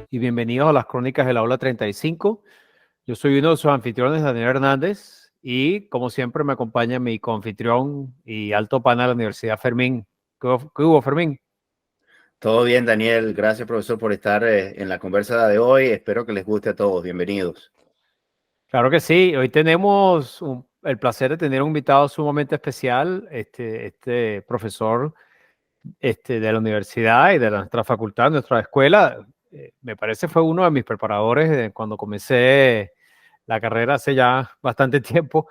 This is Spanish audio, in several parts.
y bienvenidos a las Crónicas del Aula 35. Yo soy uno de sus anfitriones, Daniel Hernández, y como siempre me acompaña mi coanfitrión y alto pana de la Universidad, Fermín. ¿Qué hubo, Fermín? Todo bien, Daniel. Gracias, profesor, por estar en la conversa de hoy. Espero que les guste a todos. Bienvenidos. Claro que sí. Hoy tenemos el placer de tener un invitado sumamente especial, este profesor de la universidad y de nuestra facultad, nuestra escuela. Me parece fue uno de mis preparadores cuando comencé la carrera hace ya bastante tiempo.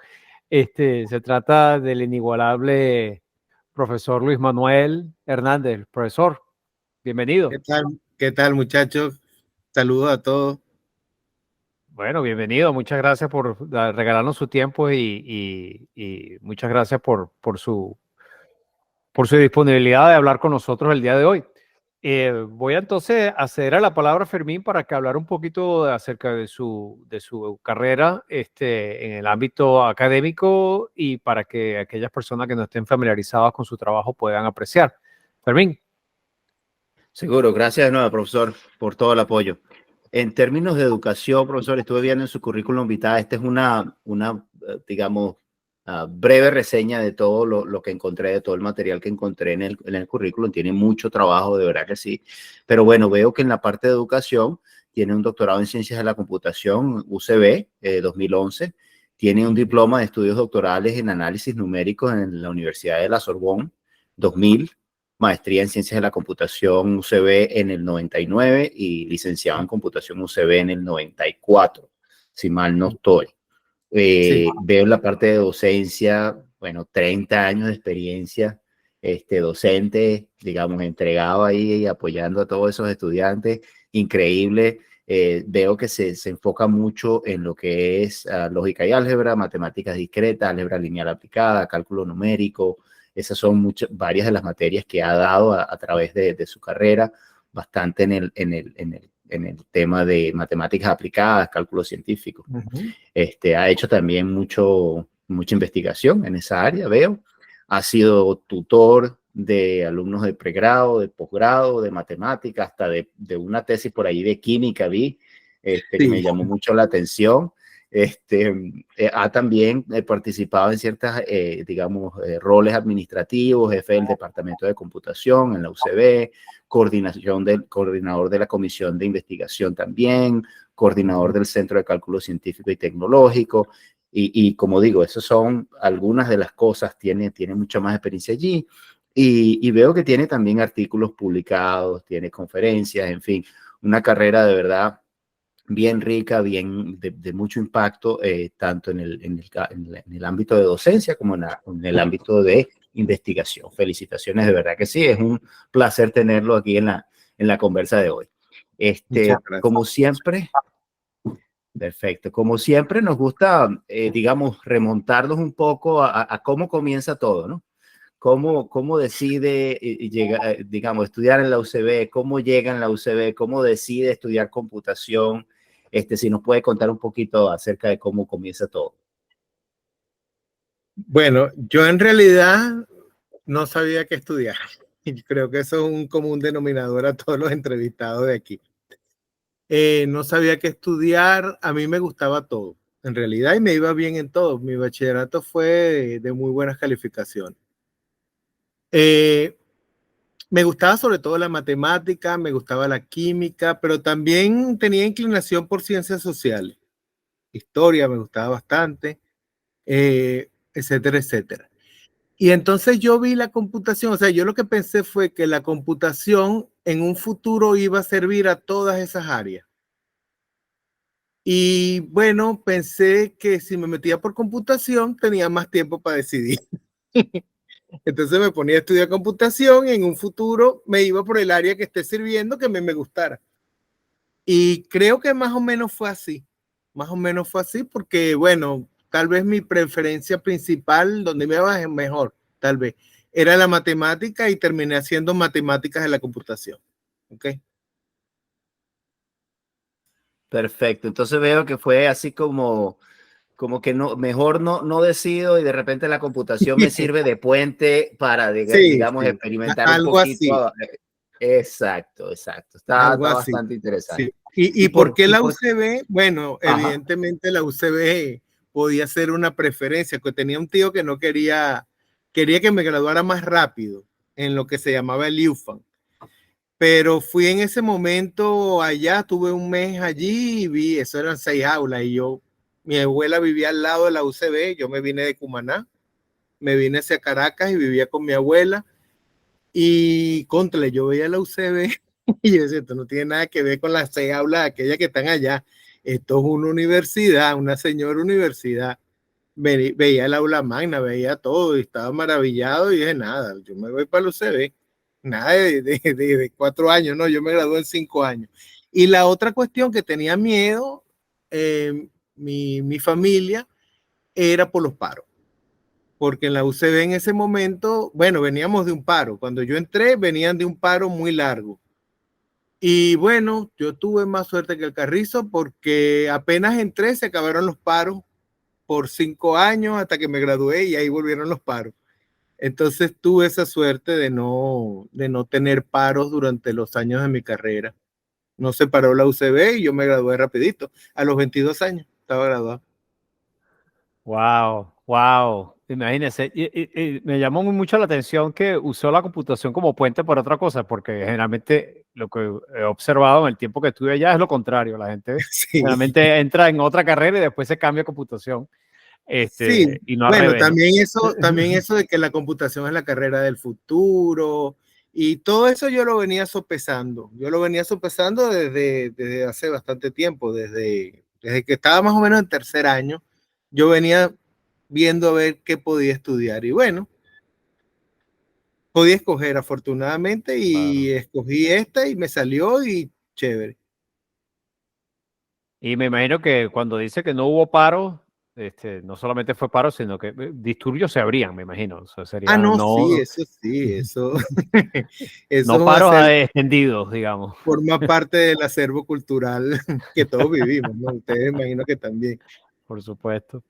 Se trata del inigualable profesor Luis Manuel Hernández. Profesor, bienvenido. ¿Qué tal, muchachos? Saludos a todos. Bueno, bienvenido. Muchas gracias por regalarnos su tiempo y muchas gracias por su disponibilidad de hablar con nosotros el día de hoy. Voy a entonces a ceder a la palabra a Fermín para que hablar un poquito acerca de su carrera en el ámbito académico y para que aquellas personas que no estén familiarizadas con su trabajo puedan apreciar. Fermín. Seguro. Gracias de nuevo, profesor, por todo el apoyo. En términos de educación, profesor, estuve viendo en su currículum vitae. Esta es digamos, breve reseña de todo lo que encontré, de todo el material que encontré en el currículum. Tiene mucho trabajo, de verdad que sí. Pero bueno, veo que en la parte de educación tiene un doctorado en Ciencias de la Computación, UCB, 2011. Tiene un diploma de estudios doctorales en análisis numéricos en la Universidad de la Sorbonne, 2000. Maestría en Ciencias de la Computación UCB en el 99 y licenciado en Computación UCB en el 94, si mal no estoy. Sí. Veo la parte de docencia, bueno, 30 años de experiencia, docente, digamos, entregado ahí y apoyando a todos esos estudiantes, increíble. Veo que se enfoca mucho en lo que es lógica y álgebra, matemáticas discretas, álgebra lineal aplicada, cálculo numérico. Esas son varias de las materias que ha dado a través de su carrera, bastante en el tema de matemáticas aplicadas, cálculo científico. Ha hecho también mucha investigación en esa área, veo. Ha sido tutor de alumnos de pregrado, de posgrado, de matemáticas, hasta de una tesis por ahí de química vi, que me llamó mucho la atención. Ha también participado en ciertas, digamos, roles administrativos, jefe del departamento de computación en la UCB, coordinador de la comisión de investigación también, coordinador del Centro de Cálculo Científico y Tecnológico. Y como digo, esas son algunas de las cosas, tiene mucha más experiencia allí. Y veo que tiene también artículos publicados, tiene conferencias, en fin, una carrera de verdad bien rica, bien de mucho impacto, tanto en el ámbito de docencia como en el ámbito de investigación. Felicitaciones, de verdad que sí, es un placer tenerlo aquí en la conversa de hoy. Como siempre, perfecto, como siempre nos gusta, digamos, remontarnos un poco a cómo comienza todo, ¿no? ¿Cómo decide llegar, digamos, estudiar en la UCB? ¿Cómo llega en la UCB? ¿Cómo decide estudiar computación? Si nos puede contar un poquito acerca de cómo comienza todo. Bueno, yo en realidad no sabía qué estudiar. Y creo que eso es un común denominador a todos los entrevistados de aquí. No sabía qué estudiar. A mí me gustaba todo, en realidad, y me iba bien en todo. Mi bachillerato fue de muy buenas calificaciones. Me gustaba sobre todo la matemática, me gustaba la química, pero también tenía inclinación por ciencias sociales. Historia me gustaba bastante, etcétera, etcétera. Y entonces yo vi la computación, o sea, yo lo que pensé fue que la computación en un futuro iba a servir a todas esas áreas. Y bueno, pensé que si me metía por computación tenía más tiempo para decidir. Entonces me ponía a estudiar computación y en un futuro me iba por el área que esté sirviendo que me gustara. Y creo que más o menos fue así. Más o menos fue así porque, bueno, tal vez mi preferencia principal, donde me iba mejor, tal vez, era la matemática y terminé haciendo matemáticas en la computación. ¿Ok? Perfecto. Entonces veo que fue así como que no, mejor no decido y de repente la computación me sirve de puente para, digamos, sí. experimentar un Algo poquito. así. Exacto. Está Algo así. bastante interesante. Sí. ¿Y por qué la por- UCB? Bueno, Ajá. evidentemente la UCB podía ser una preferencia, que tenía un tío que no quería que me graduara más rápido en lo que se llamaba el UFAM. Pero fui en ese momento allá, tuve un mes allí y vi, eso eran 6 aulas y mi abuela vivía al lado de la UCB, yo me vine de Cumaná, me vine hacia Caracas y vivía con mi abuela y contra, yo veía la UCB y yo decía, esto no tiene nada que ver con las 6 aulas aquellas que están allá, esto es una universidad, una señora universidad. Veía el aula magna, veía todo y estaba maravillado y dije, nada, yo me voy para la UCB. Nada de 4 años, no, yo me gradué en 5 años. Y la otra cuestión que tenía miedo, mi familia, era por los paros. Porque en la UCB en ese momento, bueno, veníamos de un paro. Cuando yo entré, venían de un paro muy largo. Y bueno, yo tuve más suerte que el carrizo porque apenas entré, se acabaron los paros por 5 años hasta que me gradué y ahí volvieron los paros. Entonces tuve esa suerte de no tener paros durante los años de mi carrera. No se paró la UCB y yo me gradué rapidito. A los 22 años estaba graduado. Wow, wow. Imagínese, y me llamó mucho la atención que usó la computación como puente para otra cosa, porque generalmente lo que he observado en el tiempo que estuve allá es lo contrario. La gente Sí, generalmente entra en otra carrera y después se cambia a computación, sí. y no al Bueno, revés, ¿no? también eso de que la computación es la carrera del futuro y todo eso yo lo venía sopesando. Yo lo venía sopesando desde hace bastante tiempo, desde que estaba más o menos en tercer año. Yo venía viendo a ver qué podía estudiar y bueno, podía escoger afortunadamente Claro. y escogí esta y me salió y chévere. Y me imagino que cuando dice que no hubo paro, no solamente fue paro, sino que disturbios se habrían, me imagino. O sea, Ah, serían no, sí, no, eso, eso no va a paros ser, extendidos, digamos, forma parte del acervo cultural que todos vivimos, ¿no? Ustedes imagino que también. por supuesto.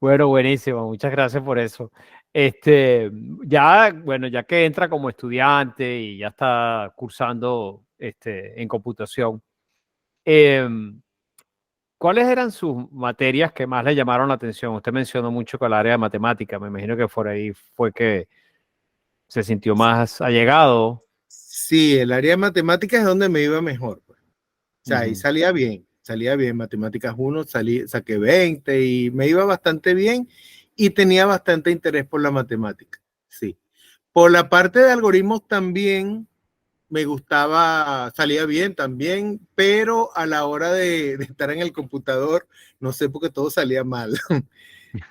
Bueno, buenísimo, muchas gracias por eso. Ya, bueno, ya que entra como estudiante y ya está cursando en computación, em, ¿cuáles eran sus materias que más le llamaron la atención? Usted mencionó mucho con el área de matemática, me imagino que por ahí fue que se sintió más allegado. Sí, el área de matemáticas es donde me iba mejor, pues. O sea, ahí Ujú. salía bien. Matemáticas 1, saqué 20 y me iba bastante bien y tenía bastante interés por la matemática, sí. Por la parte de algoritmos también me gustaba, salía bien también, pero a la hora de estar en el computador, no sé por qué todo salía mal.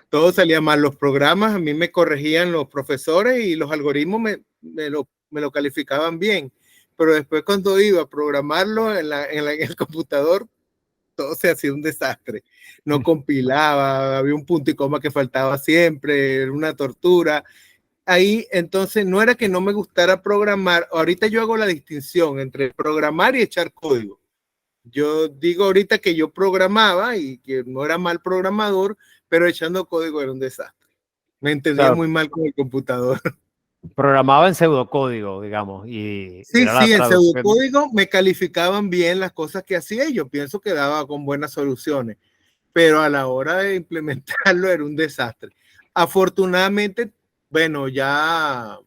Todo salía mal. Los programas a mí me corregían los profesores y los algoritmos me lo calificaban bien. Pero después cuando iba a programarlo en el computador, todo se hacía un desastre. No compilaba, había un punto y coma que faltaba siempre, era una tortura. Ahí entonces no era que no me gustara programar, ahorita yo hago la distinción entre programar y echar código. Yo digo ahorita que yo programaba y que no era mal programador, pero echando código era un desastre. Me O entendía sea, muy mal con el computador. programaba en pseudocódigo, digamos, y Sí, era la sí, en traducción. pseudocódigo me calificaban bien las cosas que hacía y yo pienso que daba con buenas soluciones, pero a la hora de implementarlo era un desastre. Afortunadamente, bueno, ya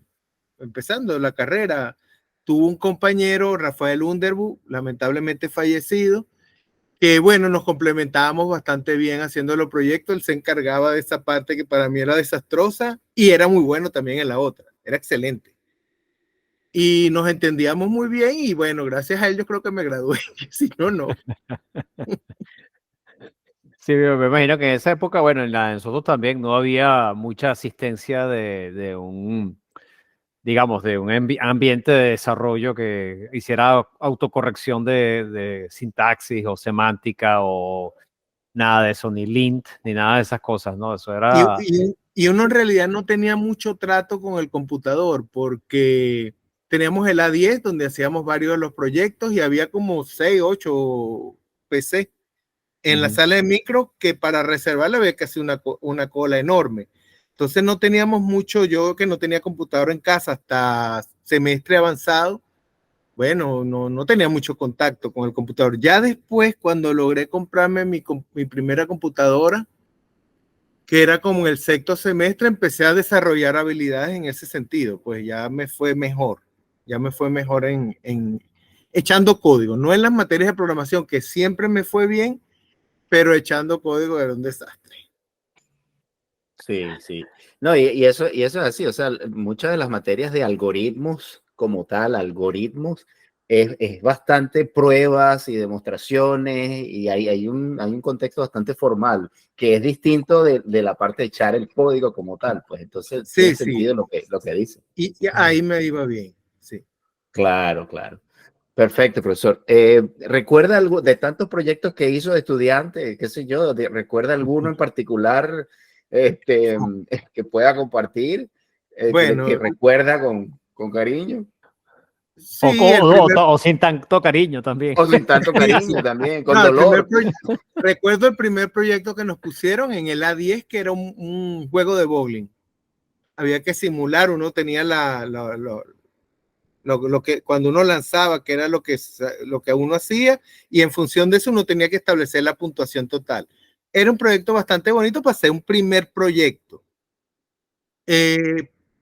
empezando la carrera, tuvo un compañero, Rafael Underbu, lamentablemente fallecido, que bueno, nos complementábamos bastante bien haciendo los proyectos. Él se encargaba de esa parte que para mí era desastrosa y era muy bueno también en la otra, era excelente. Y nos entendíamos muy bien y bueno, gracias a él yo creo que me gradué, si no, no. Sí, me imagino que en esa época, bueno, en la de nosotros también no había mucha asistencia de un, digamos, de un ambiente de desarrollo que hiciera autocorrección de sintaxis o semántica o nada de eso, ni lint, ni nada de esas cosas, ¿no? Eso Y, era, y uno en realidad no tenía mucho trato con el computador porque teníamos el A10 donde hacíamos varios de los proyectos y había como 6, 8 PC en la ujú, sala de micro que para reservarla había que hacer una cola enorme. Entonces no teníamos mucho, yo que no tenía computador en casa hasta semestre avanzado, bueno, no tenía mucho contacto con el computador. Ya después, cuando logré comprarme mi primera computadora, que era como en el sexto semestre, empecé a desarrollar habilidades en ese sentido, pues ya me fue mejor en echando código, no en las materias de programación, que siempre me fue bien, pero echando código era un desastre. Sí, sí. No, y eso es así, o sea, muchas de las materias de algoritmos como tal, algoritmos, es bastante pruebas y demostraciones y hay un contexto bastante formal que es distinto de la parte de echar el código como tal, pues entonces tiene Sí, sí, sentido lo que dice. y ahí me iba bien, sí. Claro, claro. Perfecto, profesor. ¿Recuerda algo de tantos proyectos que hizo de estudiante, qué sé yo, recuerda alguno en particular que pueda compartir, que Bueno, recuerda con cariño? sí, O sin tanto cariño también. O sin tanto sí, sí. cariño también, con No, dolor. recuerdo el primer proyecto que nos pusieron en el A10, que era un juego de bowling. Había que simular, uno tenía lo que cuando uno lanzaba, que era lo que uno hacía, y en función de eso uno tenía que establecer la puntuación total. Era un proyecto bastante bonito para ser un primer proyecto.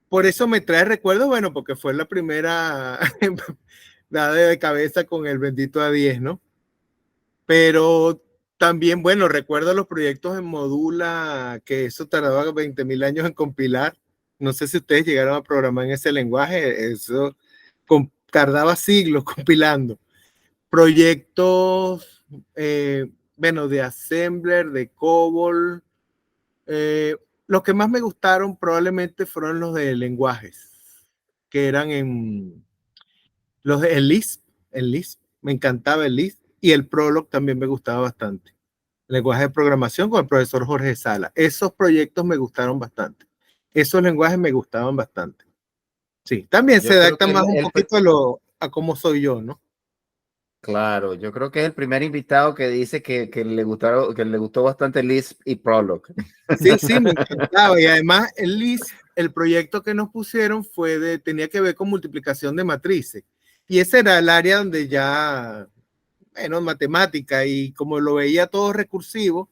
Por eso me trae recuerdos, bueno, porque fue la primera dada de cabeza con el bendito A10, ¿no? Pero también, bueno, recuerdo los proyectos en Modula, que eso tardaba 20.000 años en compilar. No sé si ustedes llegaron a programar en ese lenguaje, eso tardaba siglos compilando. Proyectos, bueno, de Assembler, de COBOL. Los que más me gustaron probablemente fueron los de lenguajes, que eran en los de el Lisp, me encantaba el Lisp, y el Prolog también me gustaba bastante. Lenguaje de programación con el profesor Jorge Sala. Esos proyectos me gustaron bastante. Esos lenguajes me gustaban bastante. Sí, también se Yo creo adapta que más un poquito a cómo soy yo, ¿no? claro, yo creo que es el primer invitado que dice que le gustó bastante Lisp y Prolog. Sí, sí, me encantaba. Y además el Lisp, el proyecto que nos pusieron tenía que ver con multiplicación de matrices. Y ese era el área donde ya, bueno, matemática, y como lo veía todo recursivo,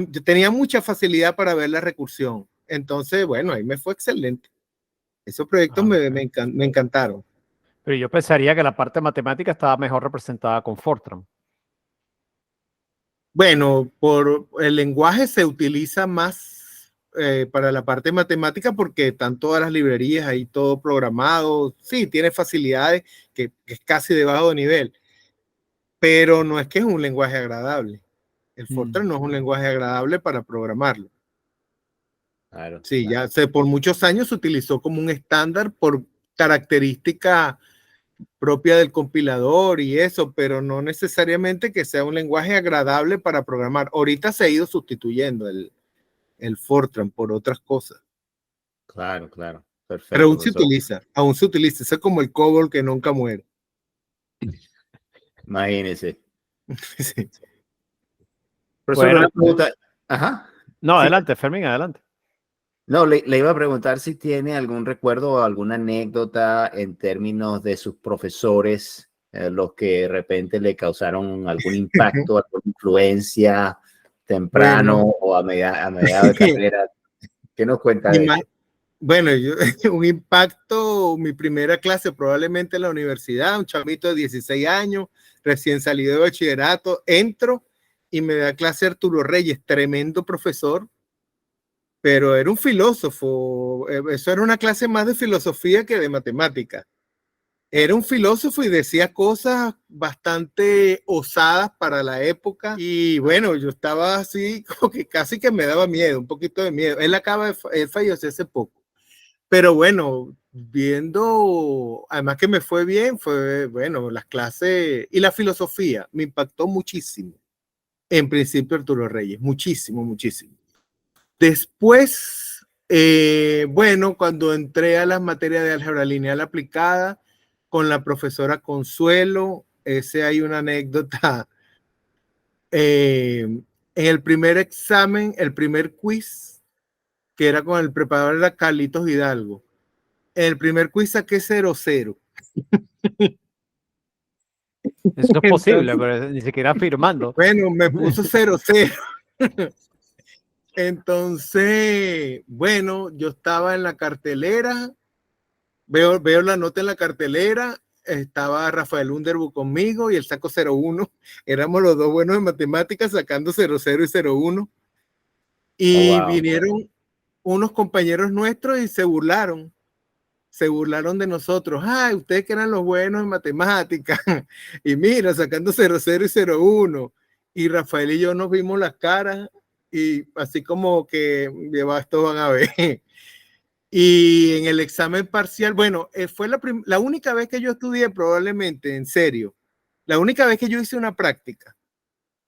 yo tenía mucha facilidad para ver la recursión. Entonces, bueno, ahí me fue excelente. Esos proyectos me encantaron. Pero yo pensaría que la parte matemática estaba mejor representada con Fortran. Bueno, por el lenguaje se utiliza más para la parte matemática porque están todas las librerías ahí todo programado. Sí, tiene facilidades que es casi de bajo nivel, pero no es que es un lenguaje agradable. El Fortran no es un lenguaje agradable para programarlo. Claro, Sí, claro. por muchos años se utilizó como un estándar por característica propia del compilador y eso, pero no necesariamente que sea un lenguaje agradable para programar. Ahorita se ha ido sustituyendo el Fortran por otras cosas, Claro, claro. pero Perfecto, profesor. aún se utiliza, eso es como el COBOL que nunca muere. Imagínese. Sí. Profesor, Bueno, una pregunta. Ajá. no, Sí. adelante, Fermín, adelante. No, le iba a preguntar si tiene algún recuerdo o alguna anécdota en términos de sus profesores, los que de repente le causaron algún impacto, alguna influencia temprano Bueno, o a mediado de carrera. ¿Qué nos cuenta de eso? bueno, un impacto, mi primera clase probablemente en la universidad, un chavito de 16 años, recién salido de bachillerato, entro y me da clase Arturo Reyes, tremendo profesor, pero era un filósofo, eso era una clase más de filosofía que de matemática. Era un filósofo y decía cosas bastante osadas para la época. Y bueno, yo estaba así como que casi que me daba miedo, un poquito de miedo. Él falleció hace poco. Pero bueno, viendo, además que me fue bien, fue bueno, las clases y la filosofía me impactó muchísimo. En principio Arturo Reyes, muchísimo, muchísimo. Después, bueno, cuando entré a las materias de álgebra lineal aplicada con la profesora Consuelo, ese hay una anécdota. En el primer examen, el primer quiz, que era con el preparador, era Carlitos Hidalgo. En el primer quiz saqué 0-0. Eso es posible, Entonces, pero ni siquiera firmando. bueno, me puso 0-0. Entonces, bueno, yo estaba en la cartelera, veo la nota en la cartelera, estaba Rafael Underbu conmigo y él sacó 0-1. Éramos los dos buenos en matemáticas sacando 0-0 y 0-1. Y Oh, wow. vinieron unos compañeros nuestros y se burlaron de nosotros. Ay, ustedes que eran los buenos en matemáticas. Y mira, sacando 0-0 y 0-1. Y Rafael y yo nos vimos las caras y así como que lleva esto van a ver. Y en el examen parcial, bueno, fue la única vez que yo estudié probablemente, en serio, la única vez que yo hice una práctica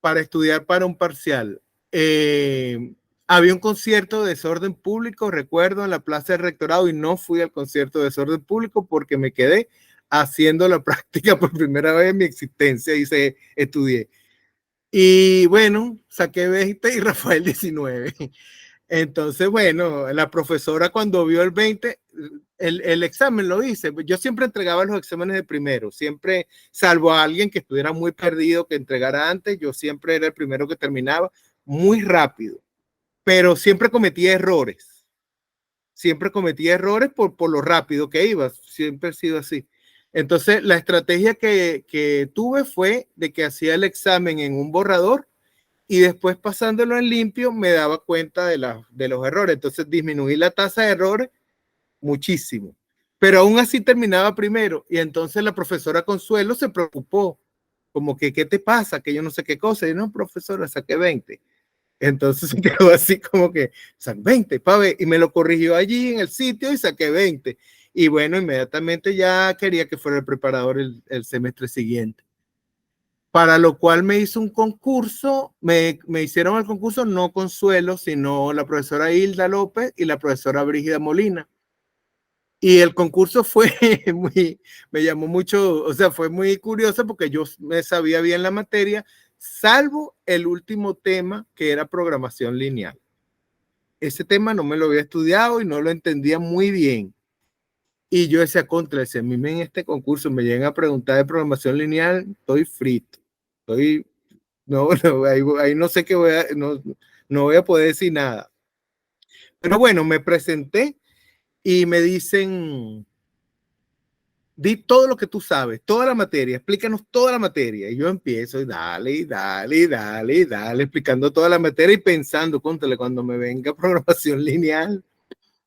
para estudiar para un parcial. Había un concierto de desorden público, recuerdo, en la Plaza del Rectorado y no fui al concierto de desorden público porque me quedé haciendo la práctica por primera vez en mi existencia y estudié. Y bueno, saqué 20 y Rafael 19. Entonces, bueno, la profesora cuando vio el 20, el examen lo hice. Yo siempre entregaba los exámenes de primero, siempre, salvo a alguien que estuviera muy perdido, que entregara antes, yo siempre era el primero que terminaba, muy rápido, pero siempre cometía errores. Siempre cometía errores por lo rápido que iba, siempre he sido así. Entonces, la estrategia que tuve fue de que hacía el examen en un borrador y después pasándolo en limpio me daba cuenta de los errores. Entonces disminuí la tasa de errores muchísimo. Pero aún así terminaba primero y entonces la profesora Consuelo se preocupó, como que, ¿qué te pasa? Que yo no sé qué cosa. Y no, profesora, saqué 20. Entonces se quedó así como que, 20, pa' ver. Y me lo corrigió allí en el sitio y saqué 20. Y bueno, inmediatamente ya quería que fuera el preparador el semestre siguiente. Para lo cual me hizo un concurso, me hicieron el concurso no Consuelo, sino la profesora Hilda López y la profesora Brígida Molina. Y el concurso fue me llamó mucho, o sea, fue muy curioso porque yo me sabía bien la materia, salvo el último tema que era programación lineal. Ese tema no me lo había estudiado y no lo entendía muy bien. Y yo decía, contra, si a mí en este concurso me llegan a preguntar de programación lineal, estoy frito. No, ahí no sé qué no voy a poder decir nada. Pero bueno, me presenté y me dicen, di todo lo que tú sabes, toda la materia, explícanos toda la materia. Y yo empiezo y dale, explicando toda la materia y pensando, cóntale, cuando me venga programación lineal,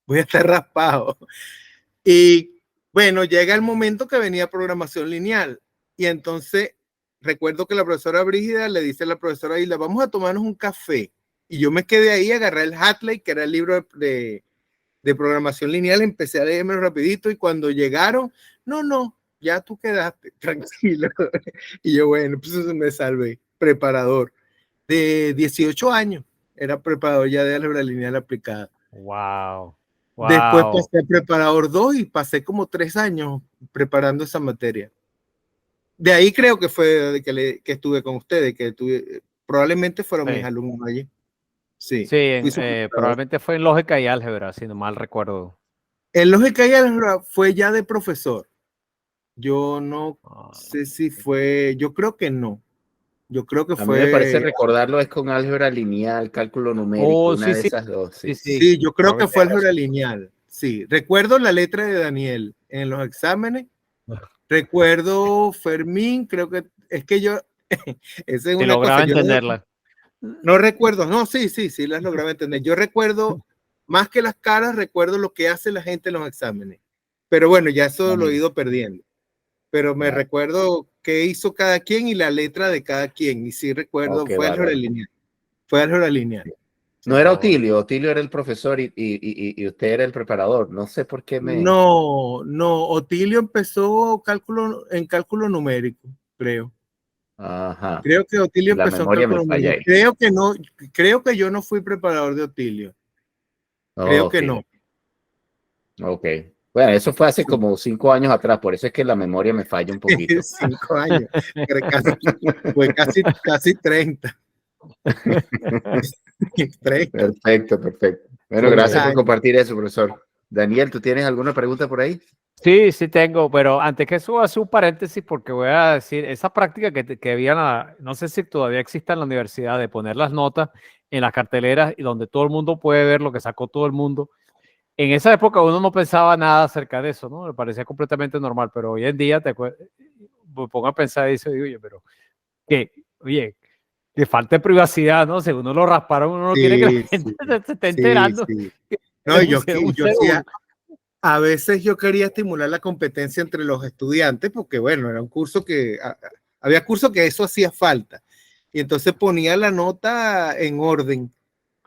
voy a estar raspado. Y bueno, llega el momento que venía programación lineal. Y entonces recuerdo que la profesora Brígida le dice a la profesora Hilda, vamos a tomarnos un café. Y yo me quedé ahí, agarré el Hatley, que era el libro de programación lineal, empecé a leerme rapidito y cuando llegaron, no, ya tú quedaste, tranquilo. Y yo, bueno, pues me salvé, preparador. De 18 años, era preparador ya de álgebra lineal aplicada. Wow. Después pasé a preparador 2 y pasé como 3 años preparando esa materia. De ahí creo que fue que estuve con ustedes, probablemente fueron mis alumnos allí. Sí, probablemente fue en lógica y álgebra, si no mal recuerdo. En lógica y álgebra fue ya de profesor. Yo no sé si fue, yo creo que no. Yo creo que a mí me parece fue. recordarlo es con álgebra lineal, cálculo numérico, una de esas dos. Sí, sí, yo creo que fue álgebra lineal. Sí, recuerdo la letra de Daniel en los exámenes. Recuerdo Fermín, creo que es que yo. Esa es una lograba cosa. entenderla. No recuerdo, no, sí, las lograba entender. Yo recuerdo, más que las caras, recuerdo lo que hace la gente en los exámenes. Pero bueno, ya eso lo he ido perdiendo. Pero me recuerdo qué hizo cada quien y la letra de cada quien. Y sí recuerdo, fue álgebra lineal. Fue álgebra lineal. No era Otilio era el profesor y usted era el preparador. No sé por qué No, Otilio empezó en cálculo numérico, creo. Ajá. Creo que Otilio La empezó en memoria cálculo me falla numérico. Creo que yo no fui preparador de Otilio. Creo que no. Ok. Bueno, eso fue hace como 5 años atrás, por eso es que la memoria me falla un poquito. 5 años. Fue casi 30. 30. Perfecto. Bueno, gracias por compartir eso, profesor. Daniel, ¿tú tienes alguna pregunta por ahí? Sí, sí tengo, pero antes que eso, hacer un paréntesis porque voy a decir, esa práctica que había, no sé si todavía existe en la universidad, de poner las notas en las carteleras y donde todo el mundo puede ver lo que sacó todo el mundo. En esa época uno no pensaba nada acerca de eso, ¿no? Me parecía completamente normal, pero hoy en día me pongo a pensar y digo, oye, pero oye, que falta de privacidad, ¿no? Si uno lo rasparon, uno no quiere que la Sí, gente sí, se esté sí, enterando sí. que No, le pusieron un yo sí, seguro. a veces yo quería estimular la competencia entre los estudiantes porque, bueno, era un curso había cursos que eso hacía falta. Y entonces ponía la nota en orden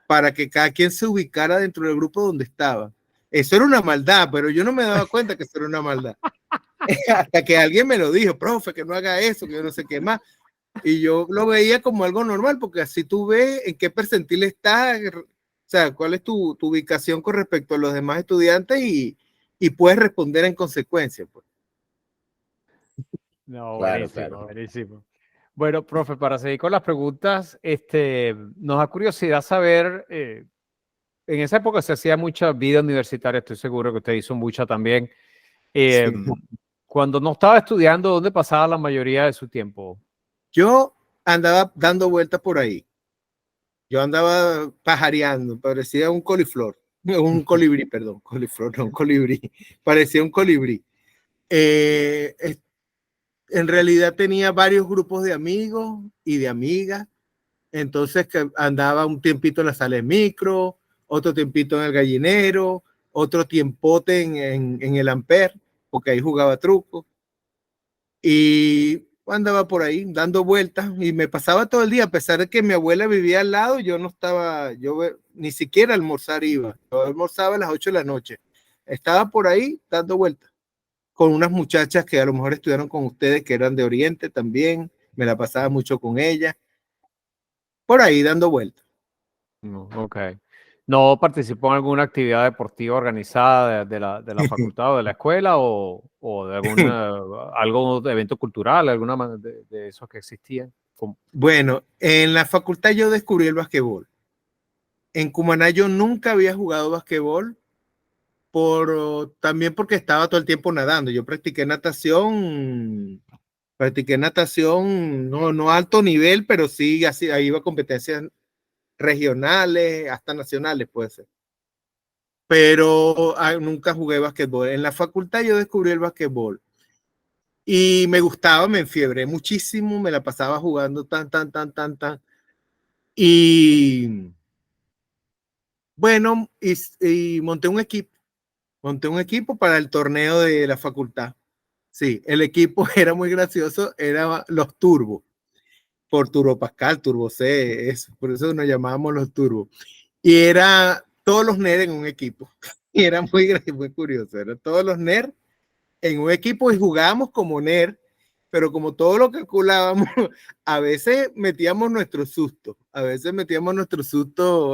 para que cada quien se ubicara dentro del grupo donde estaba. Eso era una maldad, pero yo no me daba cuenta que eso era una maldad. Hasta que alguien me lo dijo, profe, que no haga eso, que yo no sé qué más. Y yo lo veía como algo normal, porque así tú ves en qué percentil estás, o sea, cuál es tu ubicación con respecto a los demás estudiantes y puedes responder en consecuencia. Pues. No, Claro, buenísimo, claro. buenísimo. Bueno, profe, para seguir con las preguntas, nos da curiosidad saber, en esa época se hacía mucha vida universitaria, estoy seguro que usted hizo mucha también. Eh, Sí. Cuando no estaba estudiando, ¿dónde pasaba la mayoría de su tiempo? Yo andaba dando vueltas por ahí. Yo andaba pajareando, parecía un coliflor, un colibrí, perdón, coliflor, no, un colibrí, parecía un colibrí. Eh, en realidad tenía varios grupos de amigos y de amigas, entonces que andaba un tiempito en la sala de micro, otro tiempito en el gallinero, otro tiempote en el Amper, porque ahí jugaba truco, y andaba por ahí dando vueltas y me pasaba todo el día, a pesar de que mi abuela vivía al lado, yo no estaba, ni siquiera a almorzar iba, yo almorzaba a las 8 de la noche, estaba por ahí dando vueltas con unas muchachas que a lo mejor estudiaron con ustedes, que eran de Oriente también, me la pasaba mucho con ellas, por ahí dando vueltas. No, ok. ¿No participó en alguna actividad deportiva organizada de la facultad o de la escuela o de algo de evento cultural, alguna de esos que existían? Bueno, en la facultad yo descubrí el basquetbol. En Cumaná yo nunca había jugado basquetbol, también porque estaba todo el tiempo nadando. Yo practiqué natación, no a alto nivel, pero sí, así, ahí iba a competencias regionales, hasta nacionales puede ser. Pero nunca jugué basquetbol. En la facultad yo descubrí el basquetbol y me gustaba, me enfiebré muchísimo, me la pasaba jugando tan. Y bueno, y monté un equipo para el torneo de la facultad. Sí, el equipo era muy gracioso, eran los Turbos, por Turbo Pascal, Turbo C, eso, por eso nos llamábamos los Turbos. Y era todos los nerds en un equipo. Y era muy curioso, eran todos los nerds en un equipo y jugábamos como nerd, pero como todo lo calculábamos, a veces metíamos nuestro susto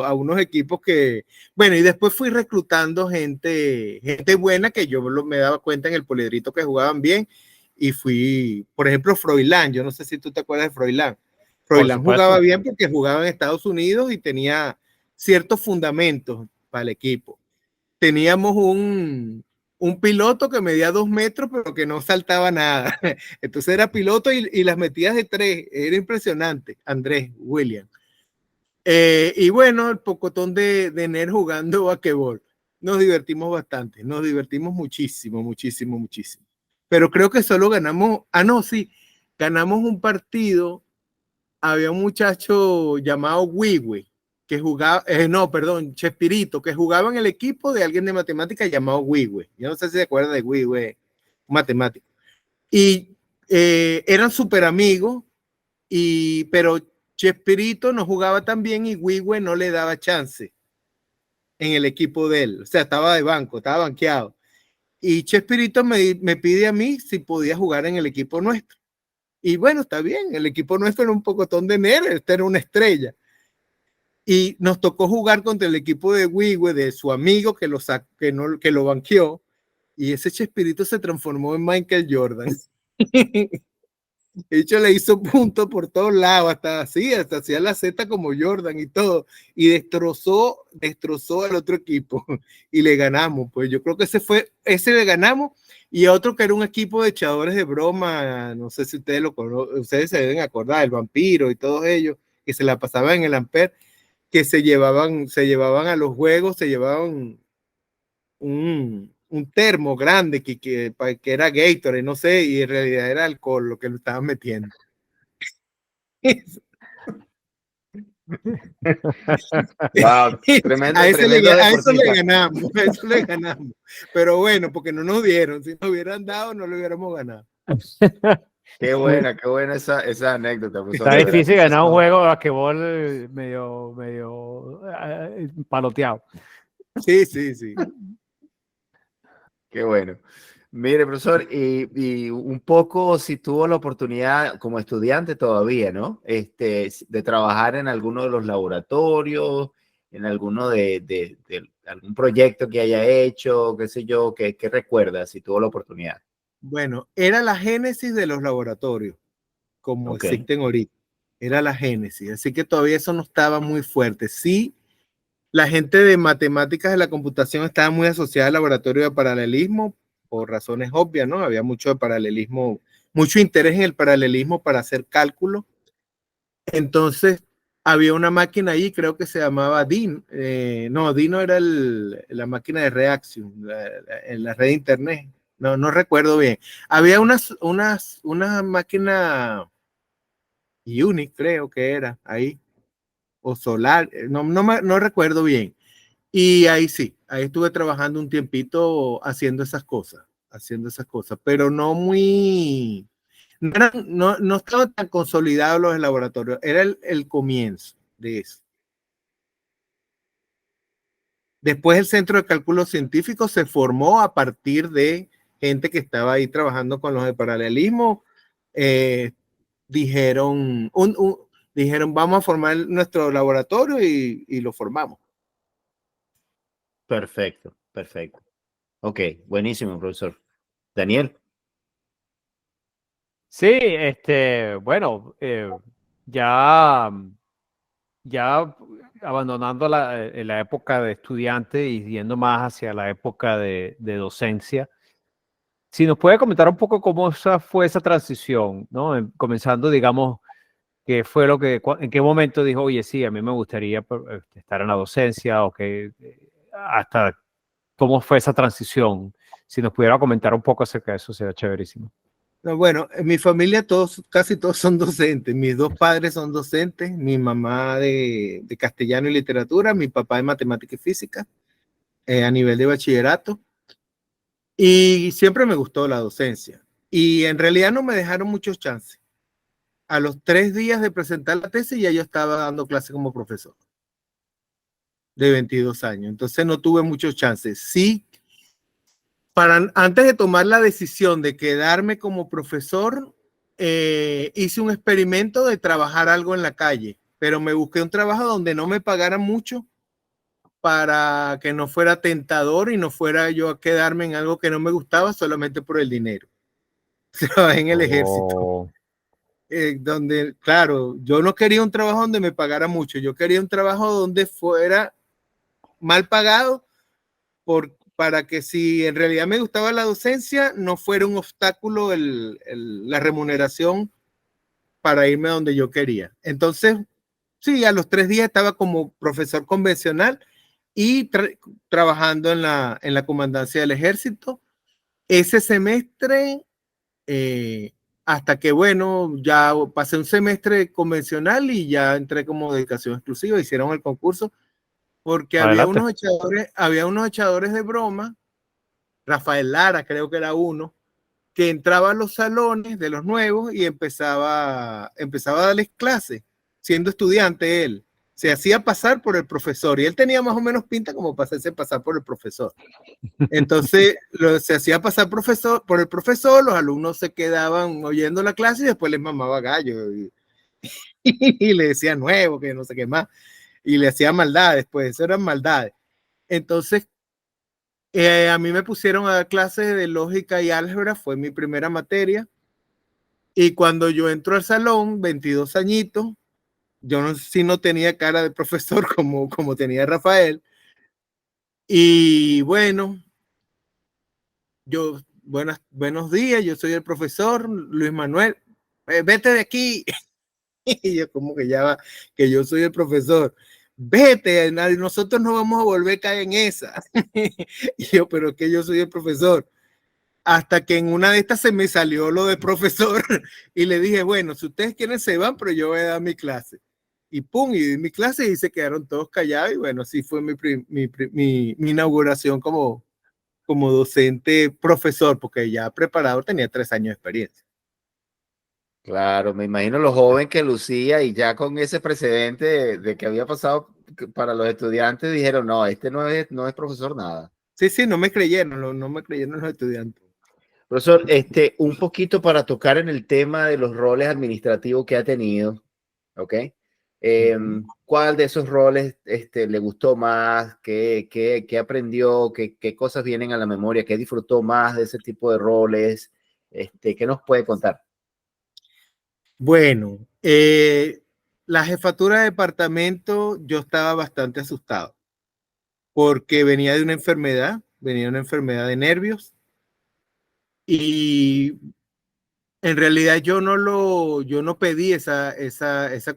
a unos equipos que, bueno, y después fui reclutando gente buena que yo me daba cuenta en el poliedrito que jugaban bien y fui, por ejemplo, Froilán, yo no sé si tú te acuerdas de Froilán. Por Froilán jugaba supuesto. bien porque jugaba en Estados Unidos y tenía ciertos fundamentos para el equipo. Teníamos un piloto que medía 2 metros, pero que no saltaba nada. Entonces era piloto y las metidas de 3. Era impresionante. Andrés William. Y bueno, el pocotón de NER jugando basquetbol. Nos divertimos bastante. Nos divertimos muchísimo. Pero creo que solo ganamos. No, sí. Ganamos un partido. Había un muchacho llamado Wiwe que jugaba, no, perdón, Chespirito, que jugaba en el equipo de alguien de matemáticas llamado Wiwe. Yo no sé si se acuerdan de Wiwe, un matemático. Y eran súper amigos, pero Chespirito no jugaba tan bien y Wiwe no le daba chance en el equipo de él. O sea, estaba de banco, estaba banqueado. Y Chespirito me pide a mí si podía jugar en el equipo nuestro. Y bueno, está bien, el equipo nuestro era un pocotón de nerd, este era una estrella. Y nos tocó jugar contra el equipo de Wiwe, de su amigo que lo banqueó, y ese Chespirito se transformó en Michael Jordan. El bicho le hizo punto por todos lados, hasta hacía la Z como Jordan y todo, y destrozó al otro equipo y le ganamos. Pues yo creo que ese le ganamos, y otro que era un equipo de echadores de broma, no sé si ustedes lo conocen, ustedes se deben acordar, el Vampiro y todos ellos, que se la pasaban en el Ampere, que se llevaban a los juegos, se llevaban un termo grande que era Gatorade, no sé, y en realidad era alcohol lo que lo estaban metiendo. Wow, tremendo, A tremendo eso le deportista. ganamos, a eso le ganamos. Pero bueno, porque no nos dieron, si nos hubieran dado no lo hubiéramos ganado. Qué buena esa anécdota, profesor, Está de verdad que difícil esas ganar un son. juego de basquetbol medio paloteado. Sí, sí, sí. Qué bueno. Mire, profesor, y un poco si tuvo la oportunidad como estudiante todavía, ¿no? De trabajar en alguno de los laboratorios, en alguno de algún proyecto que haya hecho, qué sé yo, qué recuerda si tuvo la oportunidad. Bueno, era la génesis de los laboratorios, como Ok, existen ahorita. Era la génesis, así que todavía eso no estaba muy fuerte. Sí, la gente de matemáticas de la computación estaba muy asociada al laboratorio de paralelismo por razones obvias, ¿no? Había mucho de paralelismo, mucho interés en el paralelismo para hacer cálculo. Entonces, había una máquina ahí, creo que se llamaba DIN. No, DIN no era la máquina de Reaction, en la red de internet. No recuerdo bien. Había una máquina Unix, creo que era ahí, o Solar, no recuerdo bien. Y ahí sí, ahí estuve trabajando un tiempito haciendo esas cosas, pero no muy, no estaban tan consolidados los laboratorios, era el comienzo de eso. Después el Centro de Cálculo Científico se formó a partir de gente que estaba ahí trabajando con los de paralelismo. Eh, dijeron, dijeron, vamos a formar nuestro laboratorio y lo formamos. perfecto, perfecto. Ok, buenísimo, profesor. Daniel. Sí, bueno, ya, ya abandonando la época de estudiante y yendo más hacia la época de docencia, si nos puede comentar un poco cómo fue esa transición, ¿no? Comenzando, digamos, qué fue en qué momento dijo, oye, sí, a mí me gustaría estar en la docencia, o que hasta cómo fue esa transición. Si nos pudiera comentar un poco acerca de eso, sería chéverísimo. No, bueno, en mi familia casi todos son docentes. Mis dos padres son docentes, mi mamá de castellano y literatura, mi papá de matemática y física a nivel de bachillerato. Y siempre me gustó la docencia. Y en realidad no me dejaron muchos chances. A los 3 días de presentar la tesis ya yo estaba dando clase como profesor de 22 años. Entonces no tuve muchos chances. Sí, antes de tomar la decisión de quedarme como profesor, hice un experimento de trabajar algo en la calle, pero me busqué un trabajo donde no me pagaran mucho para que no fuera tentador y no fuera yo a quedarme en algo que no me gustaba solamente por el dinero. Trabajé en el ejército, Oh, donde, claro, yo no quería un trabajo donde me pagara mucho, yo quería un trabajo donde fuera mal pagado para que si en realidad me gustaba la docencia, no fuera un obstáculo la remuneración para irme a donde yo quería. Entonces, sí, a los 3 días estaba como profesor convencional y trabajando en la comandancia del ejército. Ese semestre, hasta que, bueno, ya pasé un semestre convencional y ya entré como dedicación exclusiva, hicieron el concurso, porque adelante. había unos echadores de broma. Rafael Lara creo que era uno, que entraba a los salones de los nuevos y empezaba a darles clases, siendo estudiante él. Se hacía pasar por el profesor y él tenía más o menos pinta como para hacerse pasar por el profesor. Entonces se hacía pasar por el profesor, los alumnos se quedaban oyendo la clase y después les mamaba gallo y le decía nuevo, que no sé qué más, y le hacía maldades, pues eso eran maldades. Entonces a mí me pusieron a dar clases de lógica y álgebra, fue mi primera materia, Y cuando yo entro al salón, 22 añitos, yo no, sí no tenía cara de profesor como tenía Rafael. Y bueno, buenos días, yo soy el profesor Luis Manuel, vete de aquí. Y yo como que ya va, que yo soy el profesor, vete, nosotros no vamos a volver a caer en esa. Y yo, pero que yo soy el profesor. Hasta que en una de estas se me salió lo de profesor y le dije, bueno, si ustedes quieren se van, pero yo voy a dar mi clase. Y pum, y di mi clase y se quedaron todos callados y bueno, así fue mi inauguración como docente profesor, porque ya preparador tenía 3 años de experiencia. Claro, me imagino lo joven que lucía y ya con ese precedente de que había pasado para los estudiantes dijeron, no, este no es profesor nada. Sí, no me creyeron, no me creyeron los estudiantes. Profesor, un poquito para tocar en el tema de los roles administrativos que ha tenido, ¿ok? ¿Cuál de esos roles le gustó más? ¿Qué aprendió? ¿Qué cosas vienen a la memoria? ¿Qué disfrutó más de ese tipo de roles? ¿Qué nos puede contar? Bueno, la jefatura de departamento yo estaba bastante asustado porque venía de una enfermedad de nervios y en realidad yo no pedí esa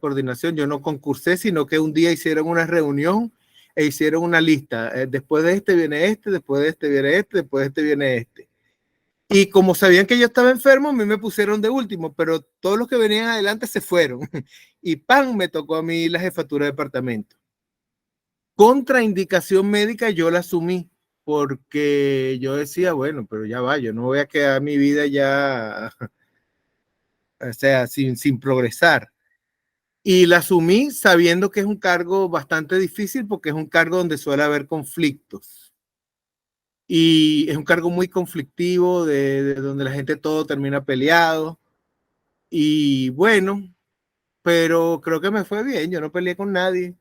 coordinación, yo no concursé, sino que un día hicieron una reunión e hicieron una lista. Después de este viene este, después de este viene este, después de este viene este. Y como sabían que yo estaba enfermo, a mí me pusieron de último, pero todos los que venían adelante se fueron. Y ¡pam! Me tocó a mí la jefatura de departamento. Contraindicación médica yo la asumí, porque yo decía, bueno, pero ya va, yo no voy a quedar mi vida ya, o sea, sin progresar. Y la asumí sabiendo que es un cargo bastante difícil, porque es un cargo donde suele haber conflictos. Y es un cargo muy conflictivo, de donde la gente todo termina peleado. Y bueno, pero creo que me fue bien, yo no peleé con nadie,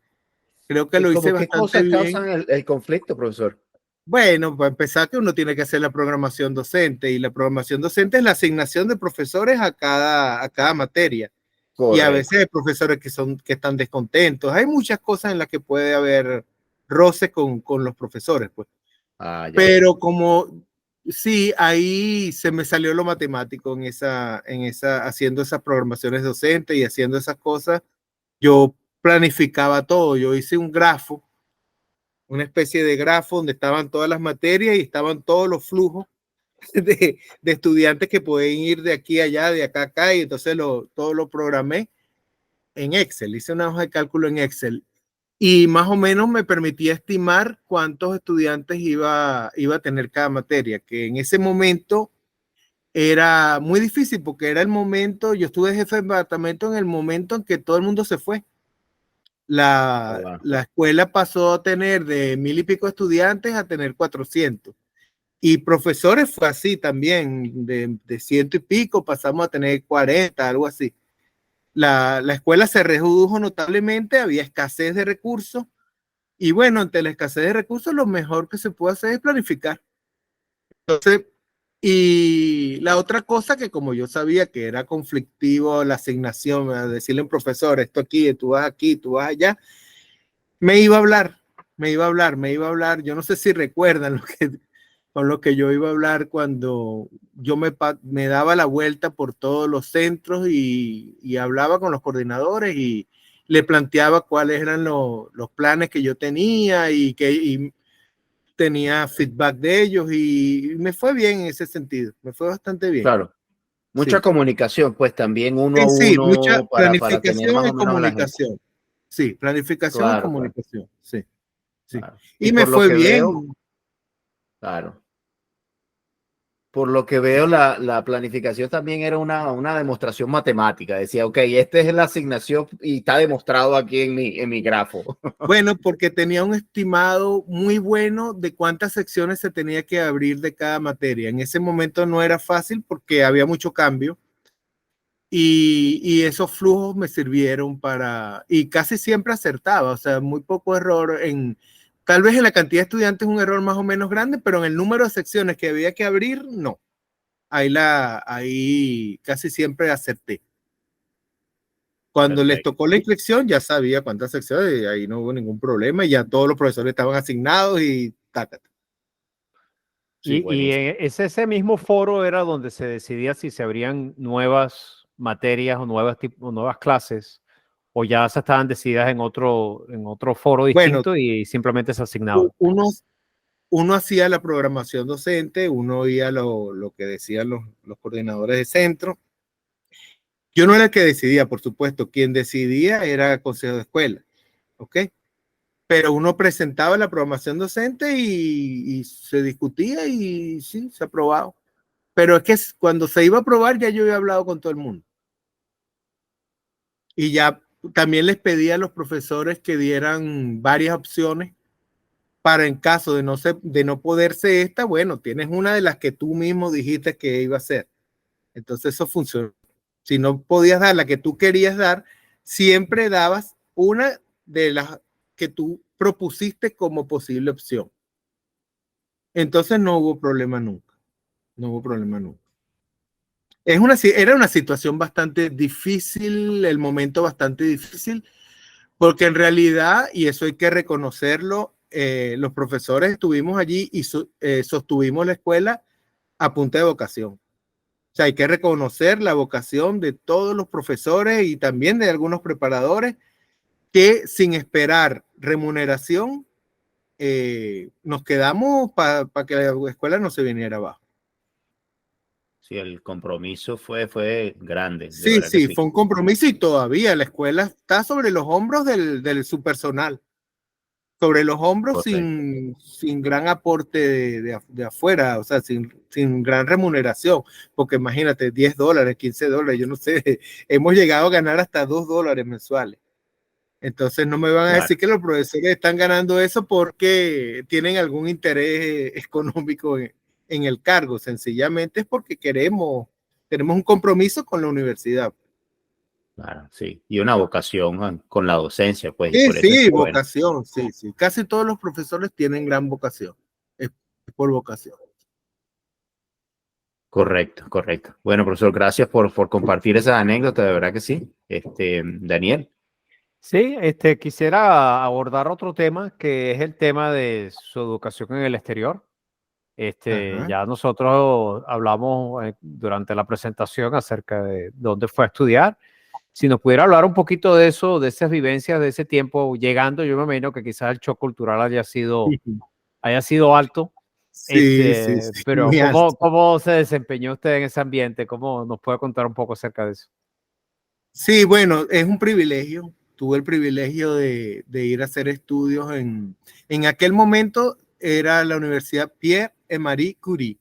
creo que ¿Y lo hice como qué bastante cosas bien. causan el conflicto, profesor? Bueno, para empezar que uno tiene que hacer la programación docente y la programación docente es la asignación de profesores a cada materia. Y a veces Correcto. hay profesores que están descontentos. Hay muchas cosas en las que puede haber roces con los profesores, pues. Ah, ya. Pero como sí, ahí se me salió lo matemático haciendo esas programaciones docentes y haciendo esas cosas. Yo planificaba todo, yo hice un grafo, una especie de grafo donde estaban todas las materias y estaban todos los flujos de estudiantes que pueden ir de aquí a allá, de acá a acá, y entonces todo lo programé en Excel, hice una hoja de cálculo en Excel y más o menos me permitía estimar cuántos estudiantes iba a tener cada materia, que en ese momento era muy difícil porque era el momento, yo estuve jefe de departamento en el momento en que todo el mundo se fue. Oh, wow. La escuela pasó a tener de 1000 y pico estudiantes a tener 400. Y profesores fue así también, de 100 y pico pasamos a tener 40, algo así. La escuela se redujo notablemente, había escasez de recursos. Y bueno, ante la escasez de recursos, lo mejor que se puede hacer es planificar. Entonces, y la otra cosa que como yo sabía que era conflictivo la asignación, decirle a un profesor, esto aquí, tú vas allá, me iba a hablar, me iba a hablar. Yo no sé si recuerdan con lo que yo iba a hablar cuando yo me daba la vuelta por todos los centros y hablaba con los coordinadores y le planteaba cuáles eran los planes que yo tenía y tenía feedback de ellos y me fue bien en ese sentido, me fue bastante bien. Claro. Mucha Sí, comunicación, pues también uno a sí, mucha uno para tener más planificación o y menos a la gente. comunicación. Sí, planificación y Claro, claro, comunicación. Sí, sí. claro. Y Y me por lo fue que veo, bien. claro, por lo que veo, la planificación también era una demostración matemática. Decía, ok, esta es la asignación y está demostrado aquí en mi grafo. Bueno, porque tenía un estimado muy bueno de cuántas secciones se tenía que abrir de cada materia. En ese momento no era fácil porque había mucho cambio y esos flujos me sirvieron y casi siempre acertaba, o sea, muy poco error tal vez en la cantidad de estudiantes un error más o menos grande, pero en el número de secciones que había que abrir, no. ahí casi siempre acerté. Cuando les Perfecto. tocó la inscripción, ya sabía cuántas secciones, y ahí no hubo ningún problema, y ya todos los profesores estaban asignados y tácata. Sí, Y buenísimo. ese mismo foro era donde se decidía si se abrían nuevas materias o nuevas clases, o ya se estaban decididas en otro foro Bueno, distinto y simplemente se asignaban. uno hacía la programación docente, uno oía lo que decían los coordinadores de centro. Yo no era el que decidía, por supuesto, quien decidía era el consejo de escuela, ¿ok? Pero uno presentaba la programación docente y se discutía y sí, se aprobaba. Pero es que cuando se iba a aprobar ya yo había hablado con todo el mundo. Y ya también les pedía a los profesores que dieran varias opciones para en caso de no poderse esta, bueno, tienes una de las que tú mismo dijiste que iba a ser. Entonces eso funcionó. Si no podías dar la que tú querías dar, siempre dabas una de las que tú propusiste como posible opción. Entonces no hubo problema nunca. No hubo problema nunca. Era una situación bastante difícil, el momento bastante difícil, porque en realidad, y eso hay que reconocerlo, los profesores estuvimos allí y sostuvimos la escuela a punta de vocación. O sea, hay que reconocer la vocación de todos los profesores y también de algunos preparadores que sin esperar remuneración nos quedamos para que la escuela no se viniera abajo. Sí, el compromiso fue grande, de Sí, verdad que sí, sí. fue un compromiso y todavía la escuela está sobre los hombros del su personal, sobre los hombros Correcto. sin gran aporte de afuera, o sea, sin gran remuneración, porque imagínate, $10, $15, yo no sé, hemos llegado a ganar hasta $2 mensuales. Entonces no me van a Claro, decir que los profesores están ganando eso porque tienen algún interés económico en el cargo, sencillamente es porque tenemos un compromiso con la universidad. claro, sí. Y una vocación con la docencia, pues, y Sí, por eso es sí, que, bueno, vocación, sí, sí. Casi todos los profesores tienen gran vocación. Es por vocación. correcto, correcto. Bueno, profesor, gracias por compartir esa anécdota, de verdad que sí. Daniel. Sí, quisiera abordar otro tema que es el tema de su educación en el exterior. Ajá. Ya nosotros hablamos durante la presentación acerca de dónde fue a estudiar. Si nos pudiera hablar un poquito de eso, de esas vivencias de ese tiempo llegando, yo me imagino que quizás el shock cultural haya sido alto. Sí, sí, sí, Pero muy alto. ¿cómo se desempeñó usted en ese ambiente? ¿Cómo nos puede contar un poco acerca de eso? Sí, bueno, es un privilegio. Tuve el privilegio de ir a hacer estudios en aquel momento era la Universidad Pierre et Marie Curie,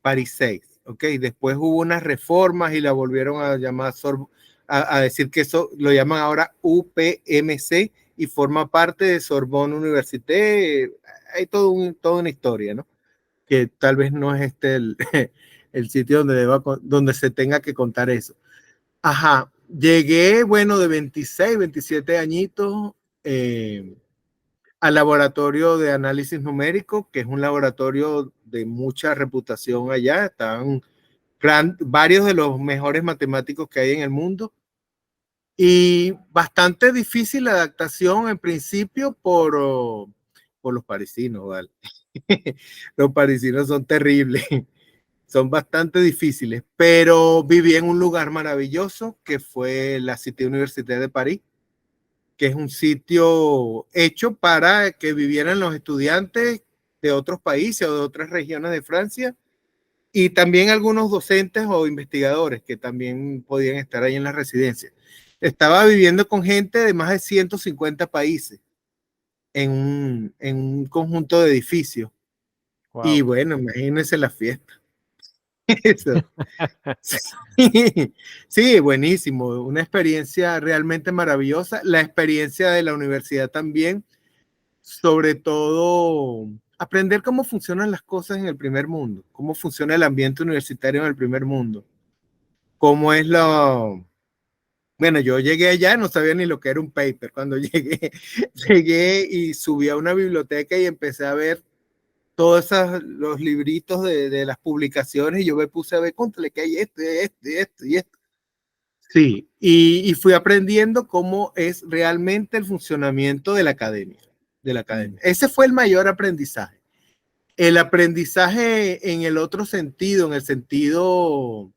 París 6, ¿ok? Después hubo unas reformas y la volvieron a llamar, a decir que eso lo llaman ahora UPMC y forma parte de Sorbonne Université. Hay toda una historia, ¿no? Que tal vez no es el sitio donde se tenga que contar eso. Ajá, llegué, bueno, de 26, 27 añitos al laboratorio de análisis numérico, que es un laboratorio de mucha reputación allá. Están varios de los mejores matemáticos que hay en el mundo y bastante difícil la adaptación en principio por los parisinos, ¿vale? Los parisinos son terribles. Son bastante difíciles, pero viví en un lugar maravilloso que fue la Cité Universitaire de París, que es un sitio hecho para que vivieran los estudiantes de otros países o de otras regiones de Francia y también algunos docentes o investigadores que también podían estar ahí en la residencia. Estaba viviendo con gente de más de 150 países en un conjunto de edificios. Y Wow. bueno, imagínense la fiesta. Eso. Sí, sí, buenísimo, una experiencia realmente maravillosa, la experiencia de la universidad también, sobre todo aprender cómo funcionan las cosas en el primer mundo, cómo funciona el ambiente universitario en el primer mundo, cómo es bueno, yo llegué allá, no sabía ni lo que era un paper, cuando llegué y subí a una biblioteca y empecé a ver todos los libritos de las publicaciones y yo me puse a ver, cóntrale, que hay esto, y esto, y esto, y esto. Sí, y fui aprendiendo cómo es realmente el funcionamiento de la academia. Ese fue el mayor aprendizaje. El aprendizaje en el otro sentido, en el sentido,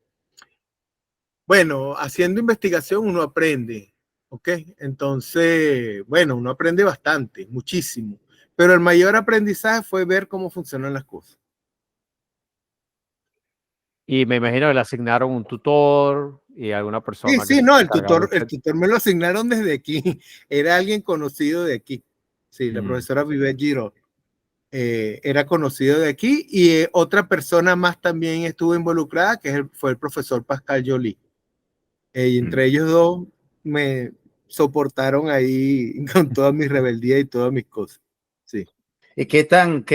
bueno, haciendo investigación uno aprende, ¿ok? Entonces, bueno, uno aprende bastante, muchísimo, pero el mayor aprendizaje fue ver cómo funcionan las cosas. Y me imagino que le asignaron un tutor y alguna persona que Sí, se no, encargaba de el usted. tutor me lo asignaron desde aquí, era alguien conocido de aquí. Sí, la profesora Vivet Giraud. Era conocido de aquí y otra persona más también estuvo involucrada, que fue el profesor Pascal Joly. Y entre ellos dos me soportaron ahí con toda mi rebeldía y todas mis cosas. Sí. ¿Y qué tanto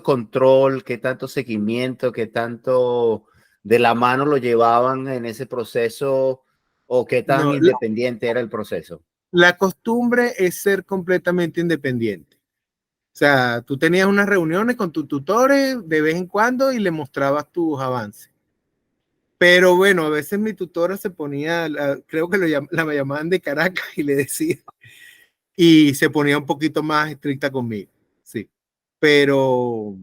control, qué tanto seguimiento, qué tanto de la mano lo llevaban en ese proceso o qué tan No, independiente era el proceso? la costumbre es ser completamente independiente. O sea, tú tenías unas reuniones con tus tutores de vez en cuando y le mostrabas tus avances. Pero bueno, a veces mi tutora se ponía, creo que la llamaban de Caracas y le decía, y se ponía un poquito más estricta conmigo, sí. Pero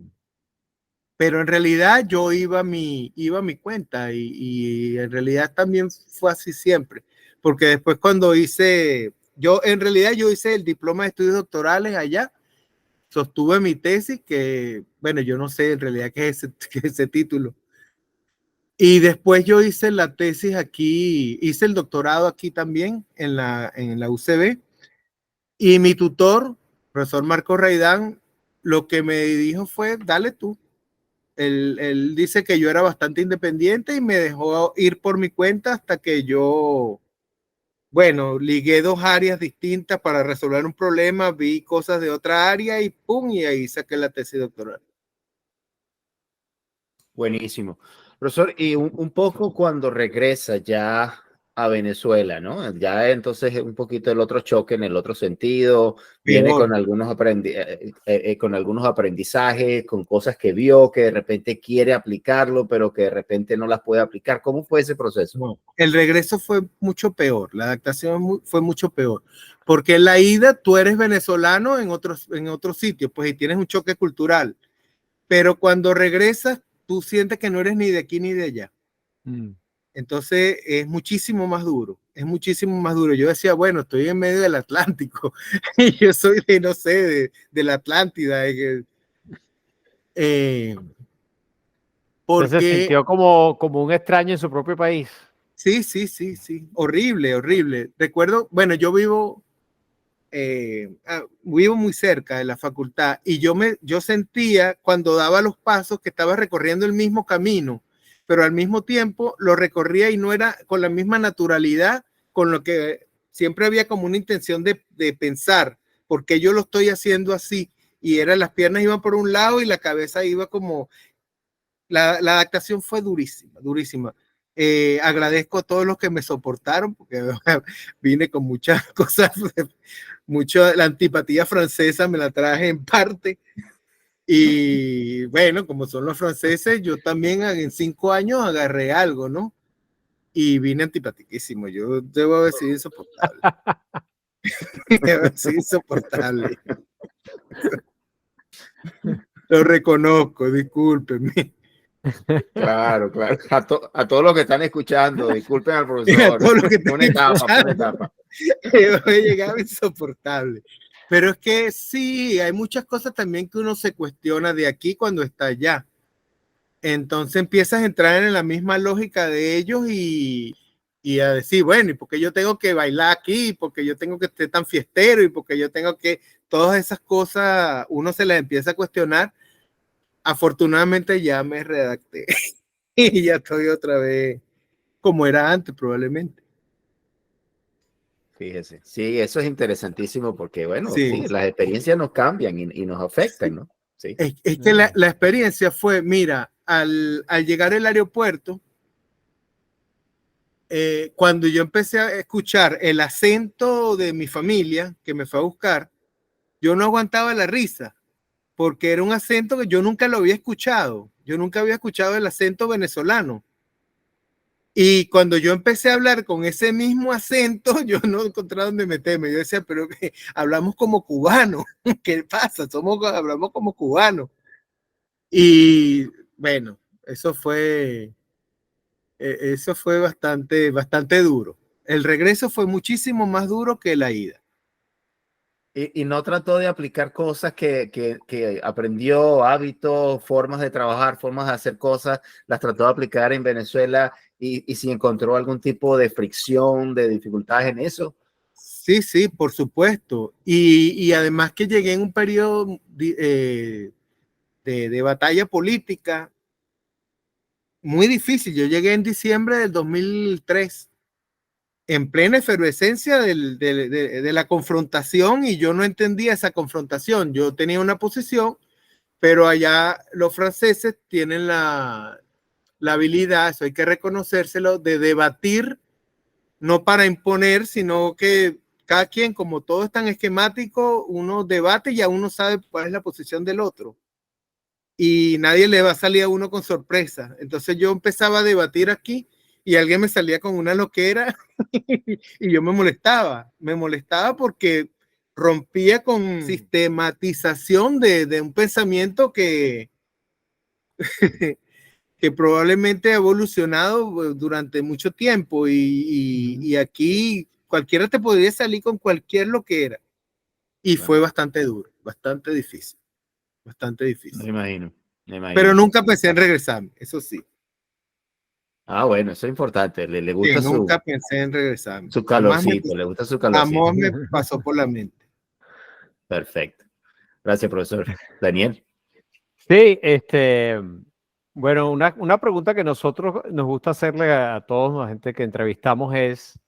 en realidad yo iba a mi cuenta y en realidad también fue así siempre, porque después cuando en realidad yo hice el diploma de estudios doctorales allá, sostuve mi tesis, que bueno, yo no sé en realidad qué es ese título. Y después yo hice la tesis aquí, hice el doctorado aquí también en la UCB. Y mi tutor, profesor Marco Raidán, lo que me dijo fue, dale tú. Él dice que yo era bastante independiente y me dejó ir por mi cuenta hasta que yo, bueno, ligué dos áreas distintas para resolver un problema, vi cosas de otra área y pum, y ahí saqué la tesis doctoral. Buenísimo. Profesor, y un poco cuando regresa ya a Venezuela, ¿no? Ya entonces un poquito el otro choque en el otro sentido, viene Peor. con con algunos aprendizajes, con cosas que vio, que de repente quiere aplicarlo, pero que de repente no las puede aplicar. ¿Cómo fue ese proceso? No, el regreso fue mucho peor, la adaptación fue mucho peor, porque en la ida tú eres venezolano en otros sitios, pues y tienes un choque cultural, pero cuando regresas tú sientes que no eres ni de aquí ni de allá. Entonces es muchísimo más duro, es muchísimo más duro. Yo decía, bueno, estoy en medio del Atlántico y yo soy de, no sé, de la Atlántida. Entonces se Porque sintió como un extraño en su propio país. sí, horrible, horrible. Recuerdo, bueno, yo vivo muy cerca de la facultad y yo sentía cuando daba los pasos que estaba recorriendo el mismo camino, pero al mismo tiempo lo recorría y no era con la misma naturalidad con lo que siempre había como una intención de pensar, porque yo lo estoy haciendo así, y las piernas iban por un lado y la cabeza iba como, la adaptación fue durísima, durísima. Agradezco a todos los que me soportaron, porque vine con muchas cosas, la antipatía francesa me la traje en parte. Y bueno, como son los franceses, yo también en 5 años agarré algo, ¿no? Y vine antipatiquísimo. Yo debo decir insoportable. Debo decir insoportable. Lo reconozco, discúlpenme. Claro, claro. A todos los que están escuchando, disculpen al A profesor. todos los que Fue están una etapa, fue una escuchando. etapa. He llegado insoportable. Pero es que sí, hay muchas cosas también que uno se cuestiona de aquí cuando está allá. Entonces empiezas a entrar en la misma lógica de ellos y a decir, bueno, ¿y por qué yo tengo que bailar aquí? ¿Por qué yo tengo que ser tan fiestero? ¿Y por qué yo tengo que...? Todas esas cosas uno se las empieza a cuestionar. Afortunadamente ya me redacté y ya estoy otra vez como era antes probablemente. Fíjese. Sí, eso es interesantísimo porque, bueno, Sí, sí, las experiencias nos cambian y nos afectan, sí. ¿no? Sí. Es que la experiencia fue, mira, al llegar al aeropuerto, cuando yo empecé a escuchar el acento de mi familia que me fue a buscar, yo no aguantaba la risa, porque era un acento que yo nunca lo había escuchado. Yo nunca había escuchado el acento venezolano. Y cuando yo empecé a hablar con ese mismo acento, yo no encontraba dónde meterme. Yo decía, pero que hablamos como cubanos. ¿Qué pasa? Hablamos como cubanos. Y bueno, eso fue bastante duro. El regreso fue muchísimo más duro que la ida. Y no trató de aplicar cosas que aprendió, hábitos, formas de trabajar, formas de hacer cosas, las trató de aplicar en Venezuela y si encontró algún tipo de fricción, de dificultades en eso. Sí, por supuesto. Y además que llegué en un periodo de batalla política muy difícil. Yo llegué en diciembre del 2003, en plena efervescencia de la confrontación, y yo no entendía esa confrontación. Yo tenía una posición, pero allá los franceses tienen la habilidad, eso hay que reconocérselo, de debatir, no para imponer, sino que cada quien, como todo es tan esquemático, uno debate y ya uno sabe cuál es la posición del otro. Y nadie le va a salir a uno con sorpresa. Entonces yo empezaba a debatir aquí y alguien me salía con una loquera y yo me molestaba porque rompía con sistematización de un pensamiento que probablemente ha evolucionado durante mucho tiempo y aquí cualquiera te podría salir con cualquier loquera. Y Bueno, fue bastante duro, bastante difícil. me imagino, Pero nunca pensé en regresarme, eso sí. Ah, bueno, eso es importante. Le Sí, gusta nunca pensé en regresarme. su calorcito, le gusta su calorcito. Jamás me pasó por la mente. Perfecto. Gracias, profesor. Daniel. Sí, bueno, una pregunta que nosotros nos gusta hacerle a todos la gente que entrevistamos es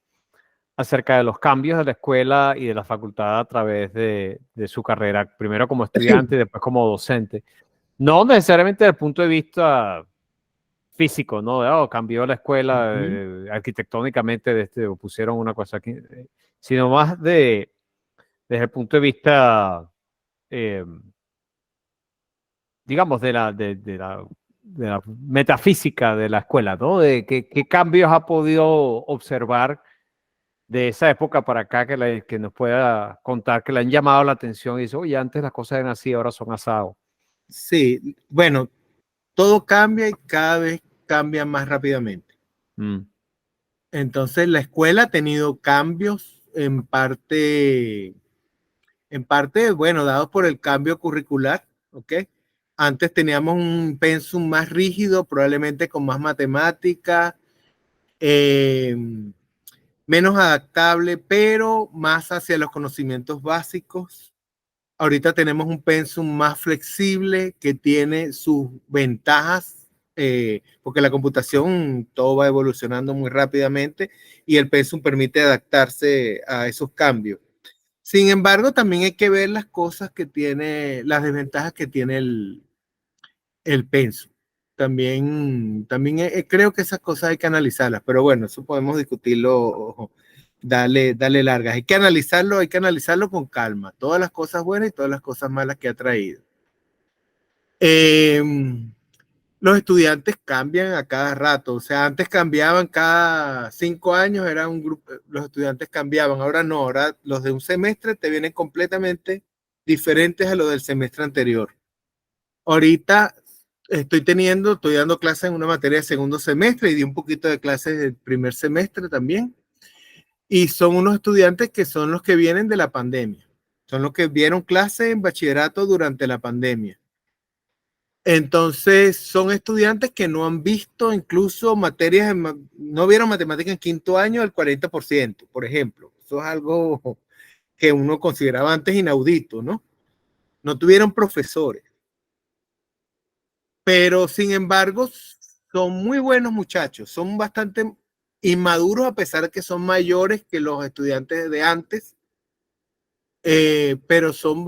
acerca de los cambios de la escuela y de la facultad a través de su carrera, primero como estudiante y después como docente. No necesariamente desde el punto de vista físico, ¿no? Cambió la escuela arquitectónicamente, o pusieron una cosa aquí, sino más desde el punto de vista, eh, digamos, de la metafísica de la escuela, ¿no? De qué cambios ha podido observar de esa época para acá que nos pueda contar que le han llamado la atención y dice, oye, antes las cosas eran así, ahora son asados. Sí, bueno, todo cambia y cada vez cambia más rápidamente. Entonces, la escuela ha tenido cambios en parte, bueno, dados por el cambio curricular, ¿ok? Antes teníamos un pensum más rígido, probablemente con más matemática, menos adaptable, pero más hacia los conocimientos básicos. Ahorita tenemos un pensum más flexible que tiene sus ventajas, porque la computación todo va evolucionando muy rápidamente y el pensum permite adaptarse a esos cambios. Sin embargo, también hay que ver las cosas que tiene, las desventajas que tiene el pensum. También creo que esas cosas hay que analizarlas, pero bueno, eso podemos discutirlo, dale largas. Hay que analizarlo con calma, todas las cosas buenas y todas las cosas malas que ha traído. Los estudiantes cambian a cada rato, o sea, antes cambiaban cada 5 años, era un grupo, los estudiantes cambiaban, ahora no, ahora los de un semestre te vienen completamente diferentes a los del semestre anterior. Ahorita estoy dando clases en una materia de segundo semestre y di un poquito de clases del primer semestre también. Y son unos estudiantes que son los que vienen de la pandemia. Son los que vieron clases en bachillerato durante la pandemia. Entonces, son estudiantes que no han visto incluso materias, no vieron matemáticas en quinto año al 40%, por ejemplo. Eso es algo que uno consideraba antes inaudito, ¿no? No tuvieron profesores. Pero, sin embargo, son muy buenos muchachos. Son bastante inmaduros a pesar de que son mayores que los estudiantes de antes. Pero son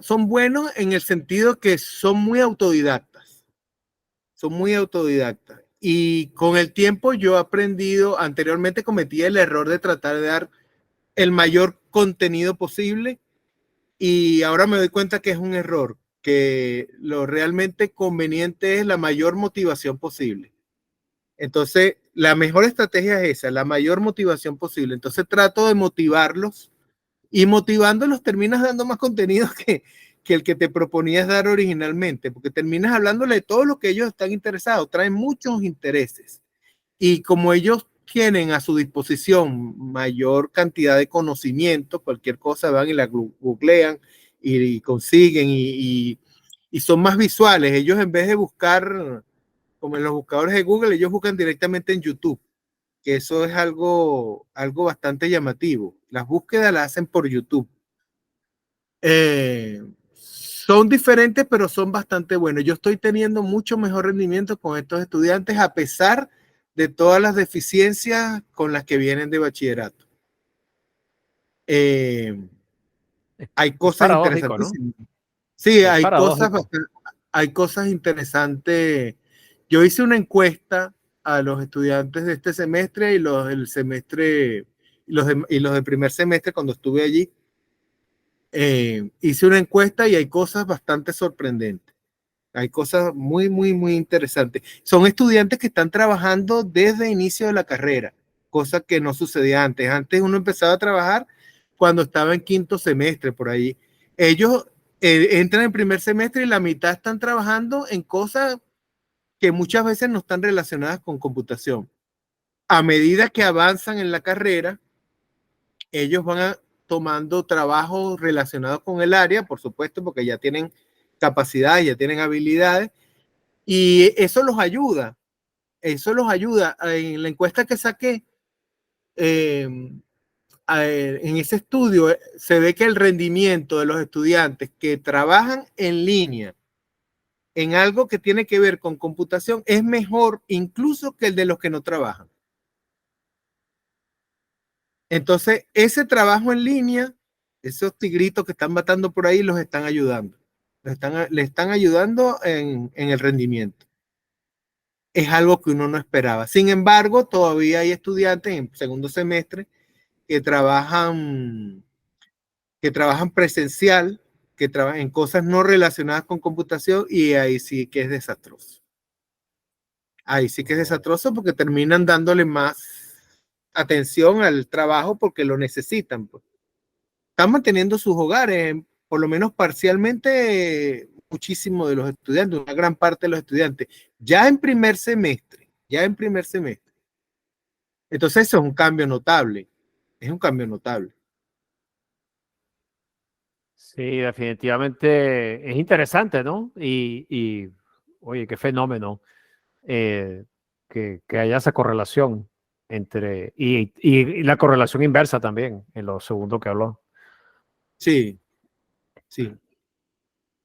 son buenos en el sentido que son muy autodidactas. Son muy autodidactas. Y con el tiempo yo he aprendido, anteriormente cometí el error de tratar de dar el mayor contenido posible y ahora me doy cuenta que es un error, que lo realmente conveniente es la mayor motivación posible. Entonces, la mejor estrategia es esa, la mayor motivación posible. Entonces trato de motivarlos y motivándolos terminas dando más contenido que el que te proponías dar originalmente, porque terminas hablándole de todo lo que ellos están interesados, traen muchos intereses. Y como ellos tienen a su disposición mayor cantidad de conocimiento, cualquier cosa van y la googlean y consiguen y son más visuales. Ellos en vez de buscar como en los buscadores de Google, ellos buscan directamente en YouTube, que eso es algo bastante llamativo. Las búsquedas las hacen por YouTube. Son diferentes, pero son bastante buenos. Yo estoy teniendo mucho mejor rendimiento con estos estudiantes a pesar de todas las deficiencias con las que vienen de bachillerato. Hay Es cosas paradójico, ¿no? interesantísimas. Sí, Es paradójico. hay cosas interesantes. Yo hice una encuesta a los estudiantes de este semestre y los del semestre y los del primer semestre cuando estuve allí. Hice una encuesta y hay cosas bastante sorprendentes. Hay cosas muy, muy, muy interesantes. Son estudiantes que están trabajando desde el inicio de la carrera, cosa que no sucedía antes. Antes uno empezaba a trabajar cuando estaba en quinto semestre, por ahí. Ellos entran en primer semestre y la mitad están trabajando en cosas que muchas veces no están relacionadas con computación. A medida que avanzan en la carrera, ellos tomando trabajos relacionados con el área, por supuesto, porque ya tienen capacidades, ya tienen habilidades, y eso los ayuda. En la encuesta que saqué, en ese estudio, se ve que el rendimiento de los estudiantes que trabajan en línea en algo que tiene que ver con computación es mejor incluso que el de los que no trabajan. Entonces, ese trabajo en línea, esos tigritos que están matando por ahí, los están ayudando. Le están ayudando en el rendimiento. Es algo que uno no esperaba. Sin embargo, todavía hay estudiantes en segundo semestre que trabajan presencial, que trabajan en cosas no relacionadas con computación y ahí sí que es desastroso. Ahí sí que es desastroso porque terminan dándole más atención al trabajo porque lo necesitan. Pues. Están manteniendo sus hogares, por lo menos parcialmente, muchísimo de los estudiantes, una gran parte de los estudiantes, ya en primer semestre, ya en primer semestre. Entonces eso es un cambio notable, es un cambio notable. Sí, definitivamente es interesante, ¿no? Oye, qué fenómeno que haya esa correlación y la correlación inversa también, en lo segundo que habló. Sí, sí.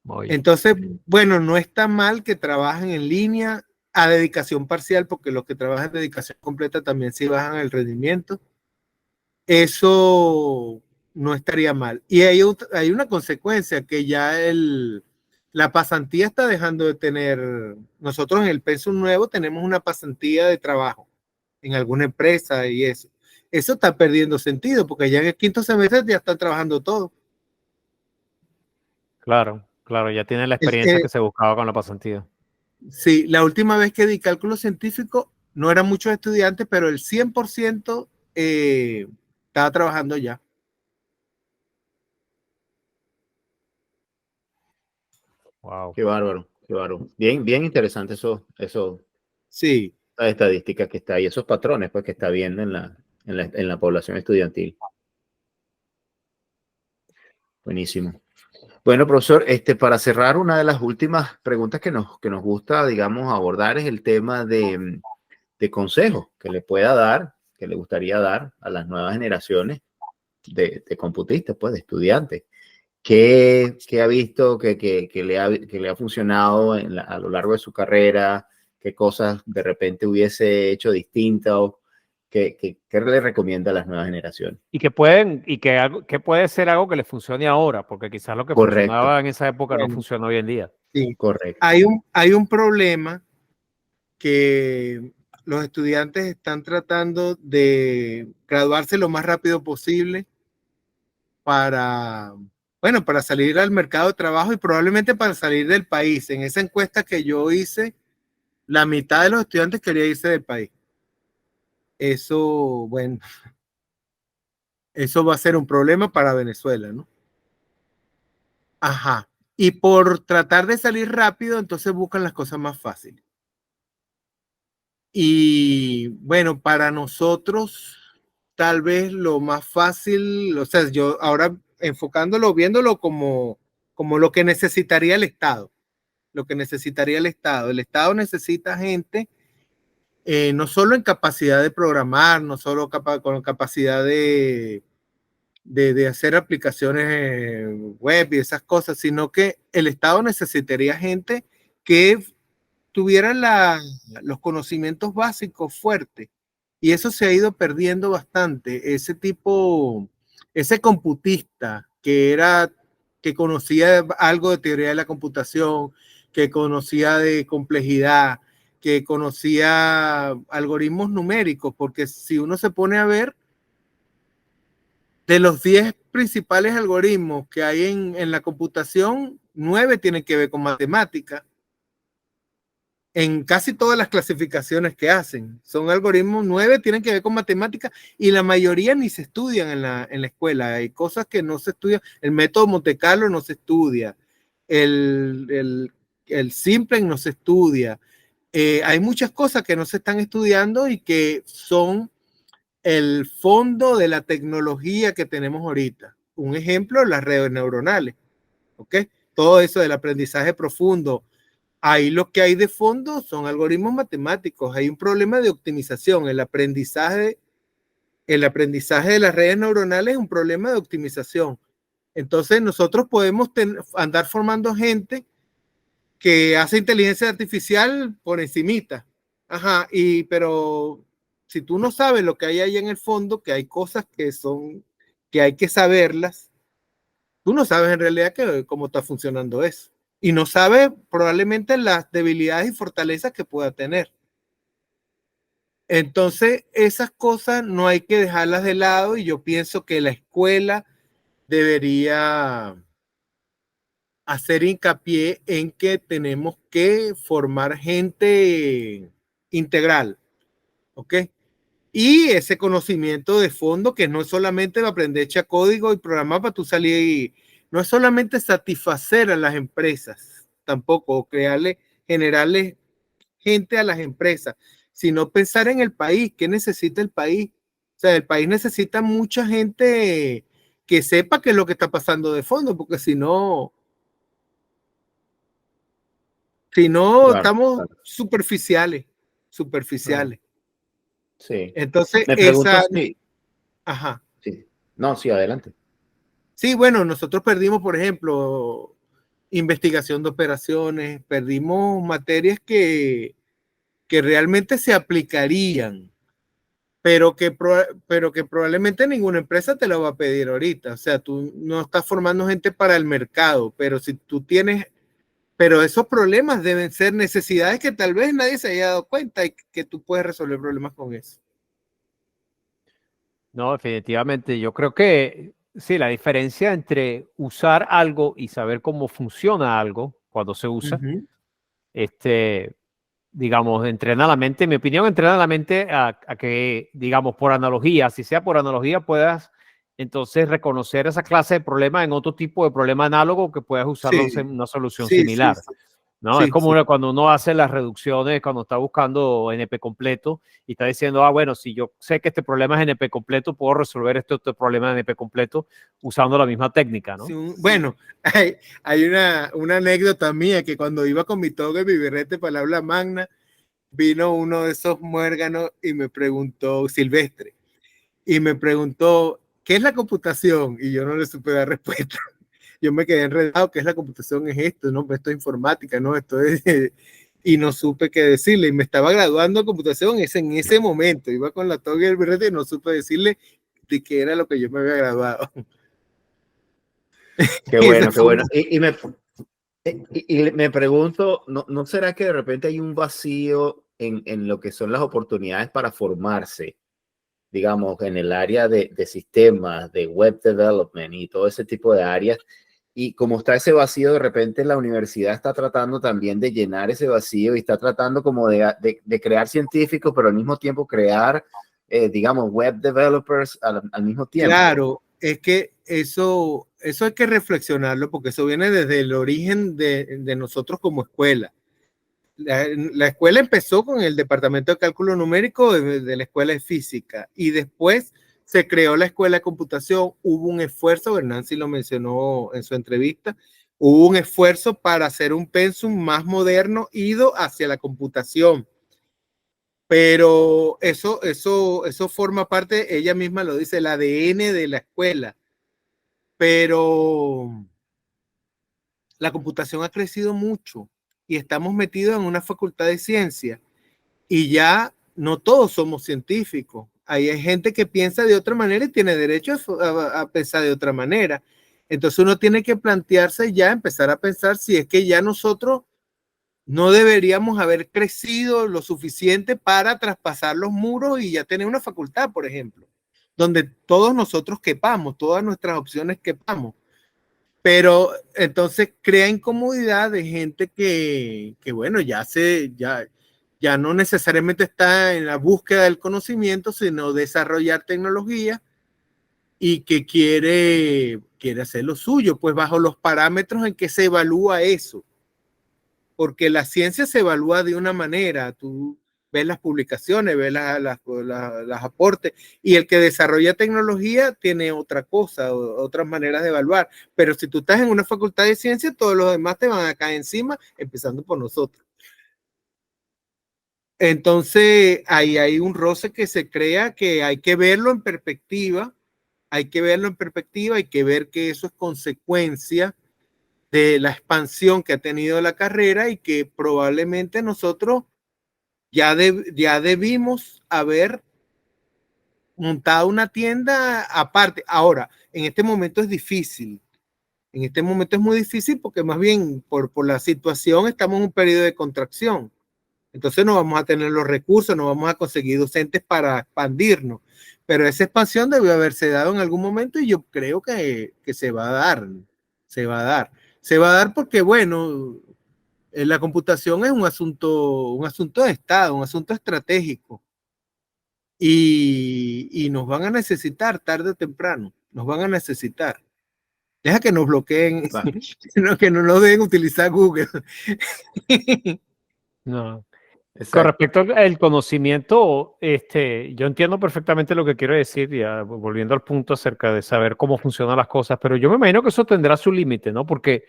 Oye, Entonces, bueno, no está mal que trabajen en línea a dedicación parcial, porque los que trabajan en dedicación completa también sí bajan el rendimiento. Eso no estaría mal. Y hay una consecuencia que ya la pasantía está dejando de tener. Nosotros en el pensum nuevo tenemos una pasantía de trabajo en alguna empresa y eso. Eso está perdiendo sentido porque ya en el quinto semestre ya están trabajando todo. claro, claro, ya tiene la experiencia que se buscaba con la pasantía. Sí, la última vez que di cálculo científico no eran muchos estudiantes, pero el 100% estaba trabajando ya. Wow. Qué bárbaro, qué bárbaro. Bien, bien interesante esas Sí, estadísticas que está ahí, esos patrones pues, que está viendo en la población estudiantil. Buenísimo. Bueno, profesor, para cerrar, una de las últimas preguntas que nos gusta, digamos, abordar es el tema de consejos que le pueda dar, que le gustaría dar a las nuevas generaciones de computistas, pues, de estudiantes. ¿Qué ha visto que le ha funcionado a lo largo de su carrera? ¿Qué cosas de repente hubiese hecho distintas? ¿Qué le recomienda a las nuevas generaciones? Que puede ser algo que les funcione ahora, porque quizás lo que Correcto, funcionaba en esa época no bueno, funciona hoy en día. sí. correcto. Hay un problema que los estudiantes están tratando de graduarse lo más rápido posible para bueno, para salir al mercado de trabajo y probablemente para salir del país. En esa encuesta que yo hice, la mitad de los estudiantes quería irse del país. Eso, bueno, eso va a ser un problema para Venezuela, ¿no? Ajá. Y por tratar de salir rápido, entonces buscan las cosas más fáciles. Y bueno, para nosotros, tal vez lo más fácil, o sea, yo ahora enfocándolo, viéndolo como lo que necesitaría el Estado, lo que necesitaría el Estado. El Estado necesita gente, no solo en capacidad de programar, no solo con capacidad de hacer aplicaciones web y esas cosas, sino que el Estado necesitaría gente que tuviera los conocimientos básicos fuertes. Y eso se ha ido perdiendo bastante. Ese tipo, ese computista que conocía algo de teoría de la computación, que conocía de complejidad, que conocía algoritmos numéricos, porque si uno se pone a ver, de los 10 principales algoritmos que hay en la computación, 9 tienen que ver con matemáticas. En casi todas las clasificaciones que hacen, son algoritmos, 9 tienen que ver con matemáticas y la mayoría ni se estudian en la escuela. Hay cosas que no se estudian. El método Monte Carlo no se estudia. El Simplex no se estudia. Hay muchas cosas que no se están estudiando y que son el fondo de la tecnología que tenemos ahorita. Un ejemplo, las redes neuronales. ¿Ok? Todo eso del aprendizaje profundo. Ahí lo que hay de fondo son algoritmos matemáticos. Hay un problema de optimización. El aprendizaje de las redes neuronales es un problema de optimización. Entonces nosotros podemos andar formando gente que hace inteligencia artificial por encimita. Ajá, pero si tú no sabes lo que hay ahí en el fondo, que hay cosas que hay que saberlas, tú no sabes en realidad cómo está funcionando eso. Y no sabes probablemente las debilidades y fortalezas que pueda tener. Entonces, esas cosas no hay que dejarlas de lado y yo pienso que la escuela debería hacer hincapié en que tenemos que formar gente integral, ¿ok? Y ese conocimiento de fondo que no es solamente aprender a echar código y programar para tú salir y no es solamente satisfacer a las empresas, tampoco generarle gente a las empresas, sino pensar en el país, qué necesita el país. O sea, el país necesita mucha gente que sepa qué es lo que está pasando de fondo, porque si no Claro, estamos claro. superficiales. Sí. Entonces, Me pregunto si... ajá. Sí. No, sí, adelante. Sí, bueno, nosotros perdimos, por ejemplo, investigación de operaciones, perdimos materias que realmente se aplicarían, pero que probablemente ninguna empresa te lo va a pedir ahorita. O sea, tú no estás formando gente para el mercado, pero esos problemas deben ser necesidades que tal vez nadie se haya dado cuenta y que tú puedes resolver problemas con eso. No, definitivamente. Yo creo que sí, la diferencia entre usar algo y saber cómo funciona algo cuando se usa, Ujú. digamos, entrena la mente, en mi opinión, entrena la mente a que, digamos, por analogía, si sea por analogía, puedas entonces reconocer esa clase de problema en otro tipo de problema análogo que puedas usarlo en Sí, una solución sí, sí, similar. sí, ¿No? Es sí, como sí. cuando uno hace las reducciones, cuando está buscando NP completo y está diciendo, bueno, si yo sé que este problema es NP completo, puedo resolver este otro problema de NP completo usando la misma técnica, ¿no? Sí, bueno, hay una anécdota mía que cuando iba con mi toga y mi birrete para la aula magna, vino uno de esos muérganos y me preguntó, Silvestre, y me preguntó, ¿qué es la computación? Y yo no le supe dar respuesta. Yo me quedé enredado, ¿qué es la computación? Es esto, ¿no? Esto es informática, ¿no? Esto es... Y no supe qué decirle. Y me estaba graduando en computación en ese momento. Iba con la toga y el birrete y no supe decirle de qué era lo que yo me había graduado. Qué bueno, qué bueno. Y me pregunto, ¿no será que de repente hay un vacío en lo que son las oportunidades para formarse, digamos, en el área de sistemas, de web development y todo ese tipo de áreas? y como está ese vacío, de repente la universidad está tratando también de llenar ese vacío y está tratando como de crear científicos, pero al mismo tiempo crear, digamos, web developers al mismo tiempo. Claro, es que eso hay que reflexionarlo porque eso viene desde el origen de nosotros como escuela. La escuela empezó con el departamento de cálculo numérico de la escuela de física y después se creó la escuela de computación. Hubo un esfuerzo, Nancy lo mencionó en su entrevista, hubo un esfuerzo para hacer un pensum más moderno ido hacia la computación. Pero eso forma parte, ella misma lo dice, el ADN de la escuela. Pero la computación ha crecido mucho y estamos metidos en una facultad de ciencia y ya no todos somos científicos. Ahí hay gente que piensa de otra manera y tiene derecho a pensar de otra manera. Entonces uno tiene que plantearse ya, empezar a pensar si es que ya nosotros no deberíamos haber crecido lo suficiente para traspasar los muros y ya tener una facultad, por ejemplo, donde todos nosotros quepamos, todas nuestras opciones quepamos. Pero entonces crea incomodidad de gente que bueno, ya no necesariamente está en la búsqueda del conocimiento, sino desarrollar tecnología y que quiere hacer lo suyo, pues bajo los parámetros en que se evalúa eso. Porque la ciencia se evalúa de una manera, tú ves las publicaciones, ves las aportes, y el que desarrolla tecnología tiene otra cosa, otras maneras de evaluar. Pero si tú estás en una facultad de ciencia, todos los demás te van a caer encima, empezando por nosotros. Entonces, ahí hay un roce que se crea que hay que verlo en perspectiva, hay que ver que eso es consecuencia de la expansión que ha tenido la carrera y que probablemente nosotros ya debimos haber montado una tienda aparte. Ahora, en este momento es difícil. En este momento es muy difícil porque más bien por la situación estamos en un periodo de contracción. Entonces no vamos a tener los recursos, no vamos a conseguir docentes para expandirnos. Pero esa expansión debió haberse dado en algún momento y yo creo que se va a dar. Se va a dar. Se va a dar porque, bueno, la computación es un asunto de Estado, un asunto estratégico. Y nos van a necesitar tarde o temprano. Nos van a necesitar. Deja que nos bloqueen, que no nos dejen utilizar Google. No. Exacto. Con respecto al conocimiento, yo entiendo perfectamente lo que quiero decir, ya volviendo al punto acerca de saber cómo funcionan las cosas, pero yo me imagino que eso tendrá su límite, ¿no? Porque,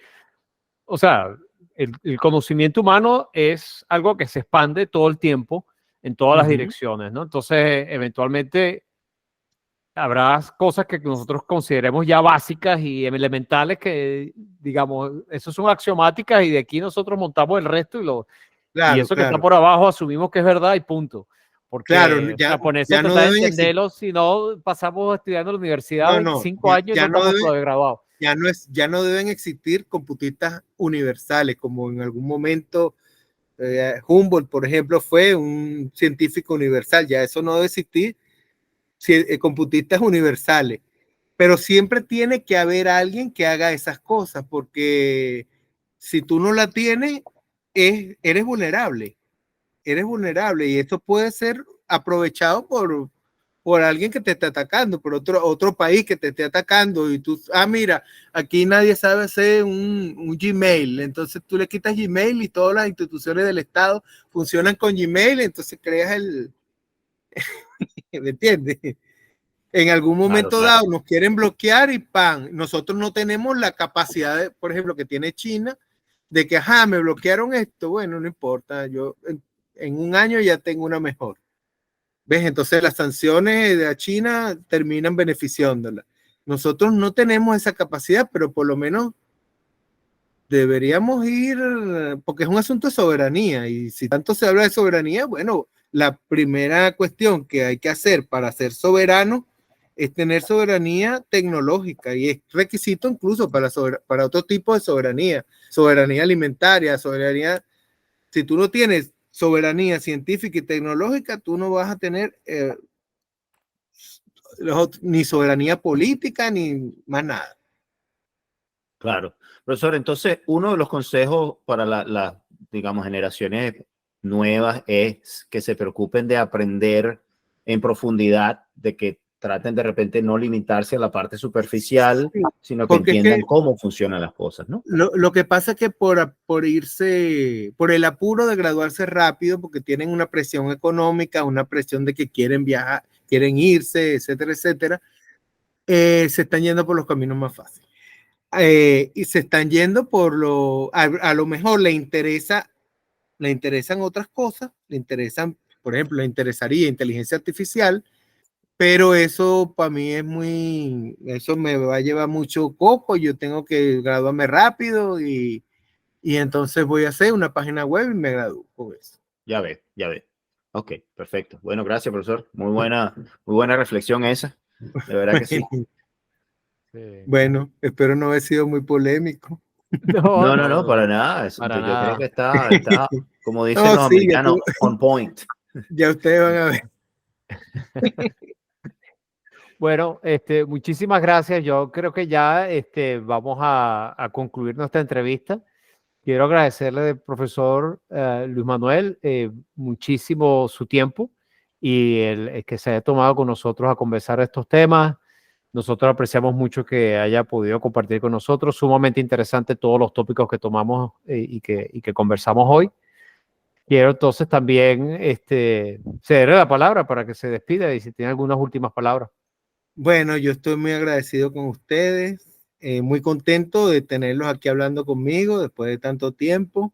o sea, el conocimiento humano es algo que se expande todo el tiempo en todas las direcciones, ¿no? Entonces, eventualmente habrá cosas que nosotros consideremos ya básicas y elementales que, digamos, eso son axiomáticas y de aquí nosotros montamos el resto y eso que está por abajo asumimos que es verdad y punto. Porque ponerse a tratar de entenderlo, si no pasamos estudiando en la universidad 25 años y no estamos todavía graduados. Ya no deben existir computistas universales, como en algún momento Humboldt, por ejemplo, fue un científico universal. Ya eso no debe existir, computistas universales. Pero siempre tiene que haber alguien que haga esas cosas, porque si tú no la tienes, eres vulnerable. Eres vulnerable y esto puede ser aprovechado por alguien que te esté atacando, por otro país que te esté atacando y tú, mira, aquí nadie sabe hacer un Gmail, entonces tú le quitas Gmail y todas las instituciones del Estado funcionan con Gmail, entonces creas ¿me entiendes? En algún momento dado nos quieren bloquear y ¡pam! Nosotros no tenemos la capacidad, por ejemplo, que tiene China, de que, me bloquearon esto, bueno, no importa, yo en un año ya tengo una mejor. ¿Ves? Entonces las sanciones de China terminan beneficiándola. Nosotros no tenemos esa capacidad, pero por lo menos deberíamos ir, porque es un asunto de soberanía, y si tanto se habla de soberanía, bueno, la primera cuestión que hay que hacer para ser soberano es tener soberanía tecnológica, y es requisito incluso para otro tipo de soberanía alimentaria, soberanía. Si tú no tienes soberanía científica y tecnológica, tú no vas a tener ni soberanía política ni más nada. Claro. Profesor, entonces uno de los consejos para las, digamos, generaciones nuevas es que se preocupen de aprender en profundidad, de que traten de repente no limitarse a la parte superficial, Sí, sino que porque es entiendan que cómo funcionan las cosas, ¿no? lo que pasa es que por irse, por el apuro de graduarse rápido, porque tienen una presión económica, una presión de que quieren viajar, quieren irse, etcétera, etcétera, se están yendo por los caminos más fáciles. Y se están yendo por a lo mejor le interesan otras cosas, le interesan, por ejemplo, le interesaría inteligencia artificial, pero eso para mí eso me va a llevar mucho coco, yo tengo que graduarme rápido y entonces voy a hacer una página web y me gradúo con eso. Ya ve, ya ve. Ok, perfecto. Bueno, gracias, profesor. Muy buena reflexión esa. De verdad que sí. Sí. Bueno, espero no haber sido muy polémico. No, No, para nada. para Yo creo que nada. está, como dicen No, los sí, americanos, on point. ya ustedes van a ver. Bueno, muchísimas gracias. Yo creo que ya vamos a concluir nuestra entrevista. Quiero agradecerle, profesor Luis Manuel, muchísimo su tiempo y el que se haya tomado con nosotros a conversar de estos temas. Nosotros apreciamos mucho que haya podido compartir con nosotros. Sumamente interesante todos los tópicos que tomamos y que conversamos hoy. Quiero entonces también cederle la palabra para que se despida y si tiene algunas últimas palabras. Bueno, yo estoy muy agradecido con ustedes, muy contento de tenerlos aquí hablando conmigo después de tanto tiempo.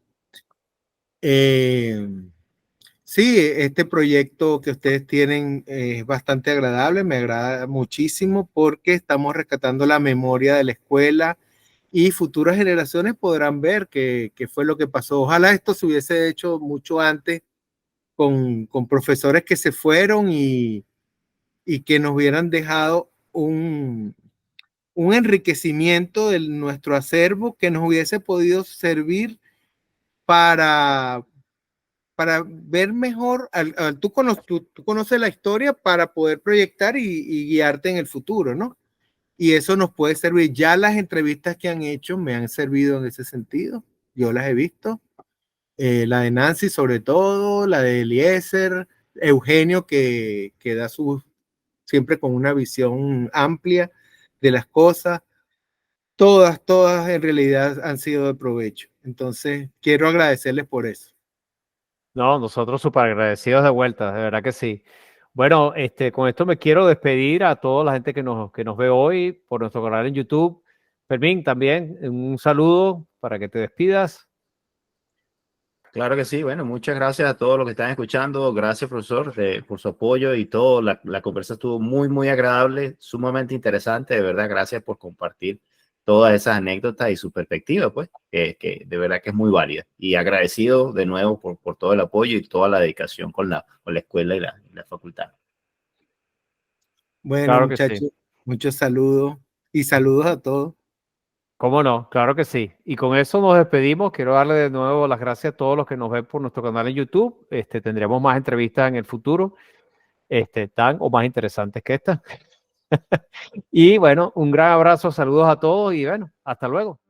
Sí, este proyecto que ustedes tienen es bastante agradable, me agrada muchísimo porque estamos rescatando la memoria de la escuela y futuras generaciones podrán ver qué fue lo que pasó. Ojalá esto se hubiese hecho mucho antes con profesores que se fueron y que nos hubieran dejado un enriquecimiento de nuestro acervo que nos hubiese podido servir para, para ver mejor, tú conoces la historia para poder proyectar y guiarte en el futuro, ¿no? Y eso nos puede servir. Ya las entrevistas que han hecho me han servido en ese sentido. Yo las he visto. La de Nancy sobre todo, la de Eliezer, Eugenio que da siempre con una visión amplia de las cosas. Todas en realidad han sido de provecho. Entonces, quiero agradecerles por eso. No, nosotros súper agradecidos de vuelta, de verdad que sí. Bueno, con esto me quiero despedir a toda la gente que nos ve hoy por nuestro canal en YouTube. Fermín, también un saludo para que te despidas. Claro que sí. Bueno, muchas gracias a todos los que están escuchando. Gracias, profesor, por su apoyo y todo. La conversa estuvo muy agradable, sumamente interesante. De verdad, gracias por compartir todas esas anécdotas y su perspectiva, pues, que de verdad que es muy válida. Y agradecido de nuevo por todo el apoyo y toda la dedicación con la escuela y la facultad. Bueno, Claro que sí. muchachos, muchos saludos y saludos a todos. ¿Cómo no? Claro que sí. Y con eso nos despedimos. Quiero darle de nuevo las gracias a todos los que nos ven por nuestro canal en YouTube. Tendremos más entrevistas en el futuro, tan o más interesantes que esta. Y bueno, un gran abrazo, saludos a todos y bueno, hasta luego.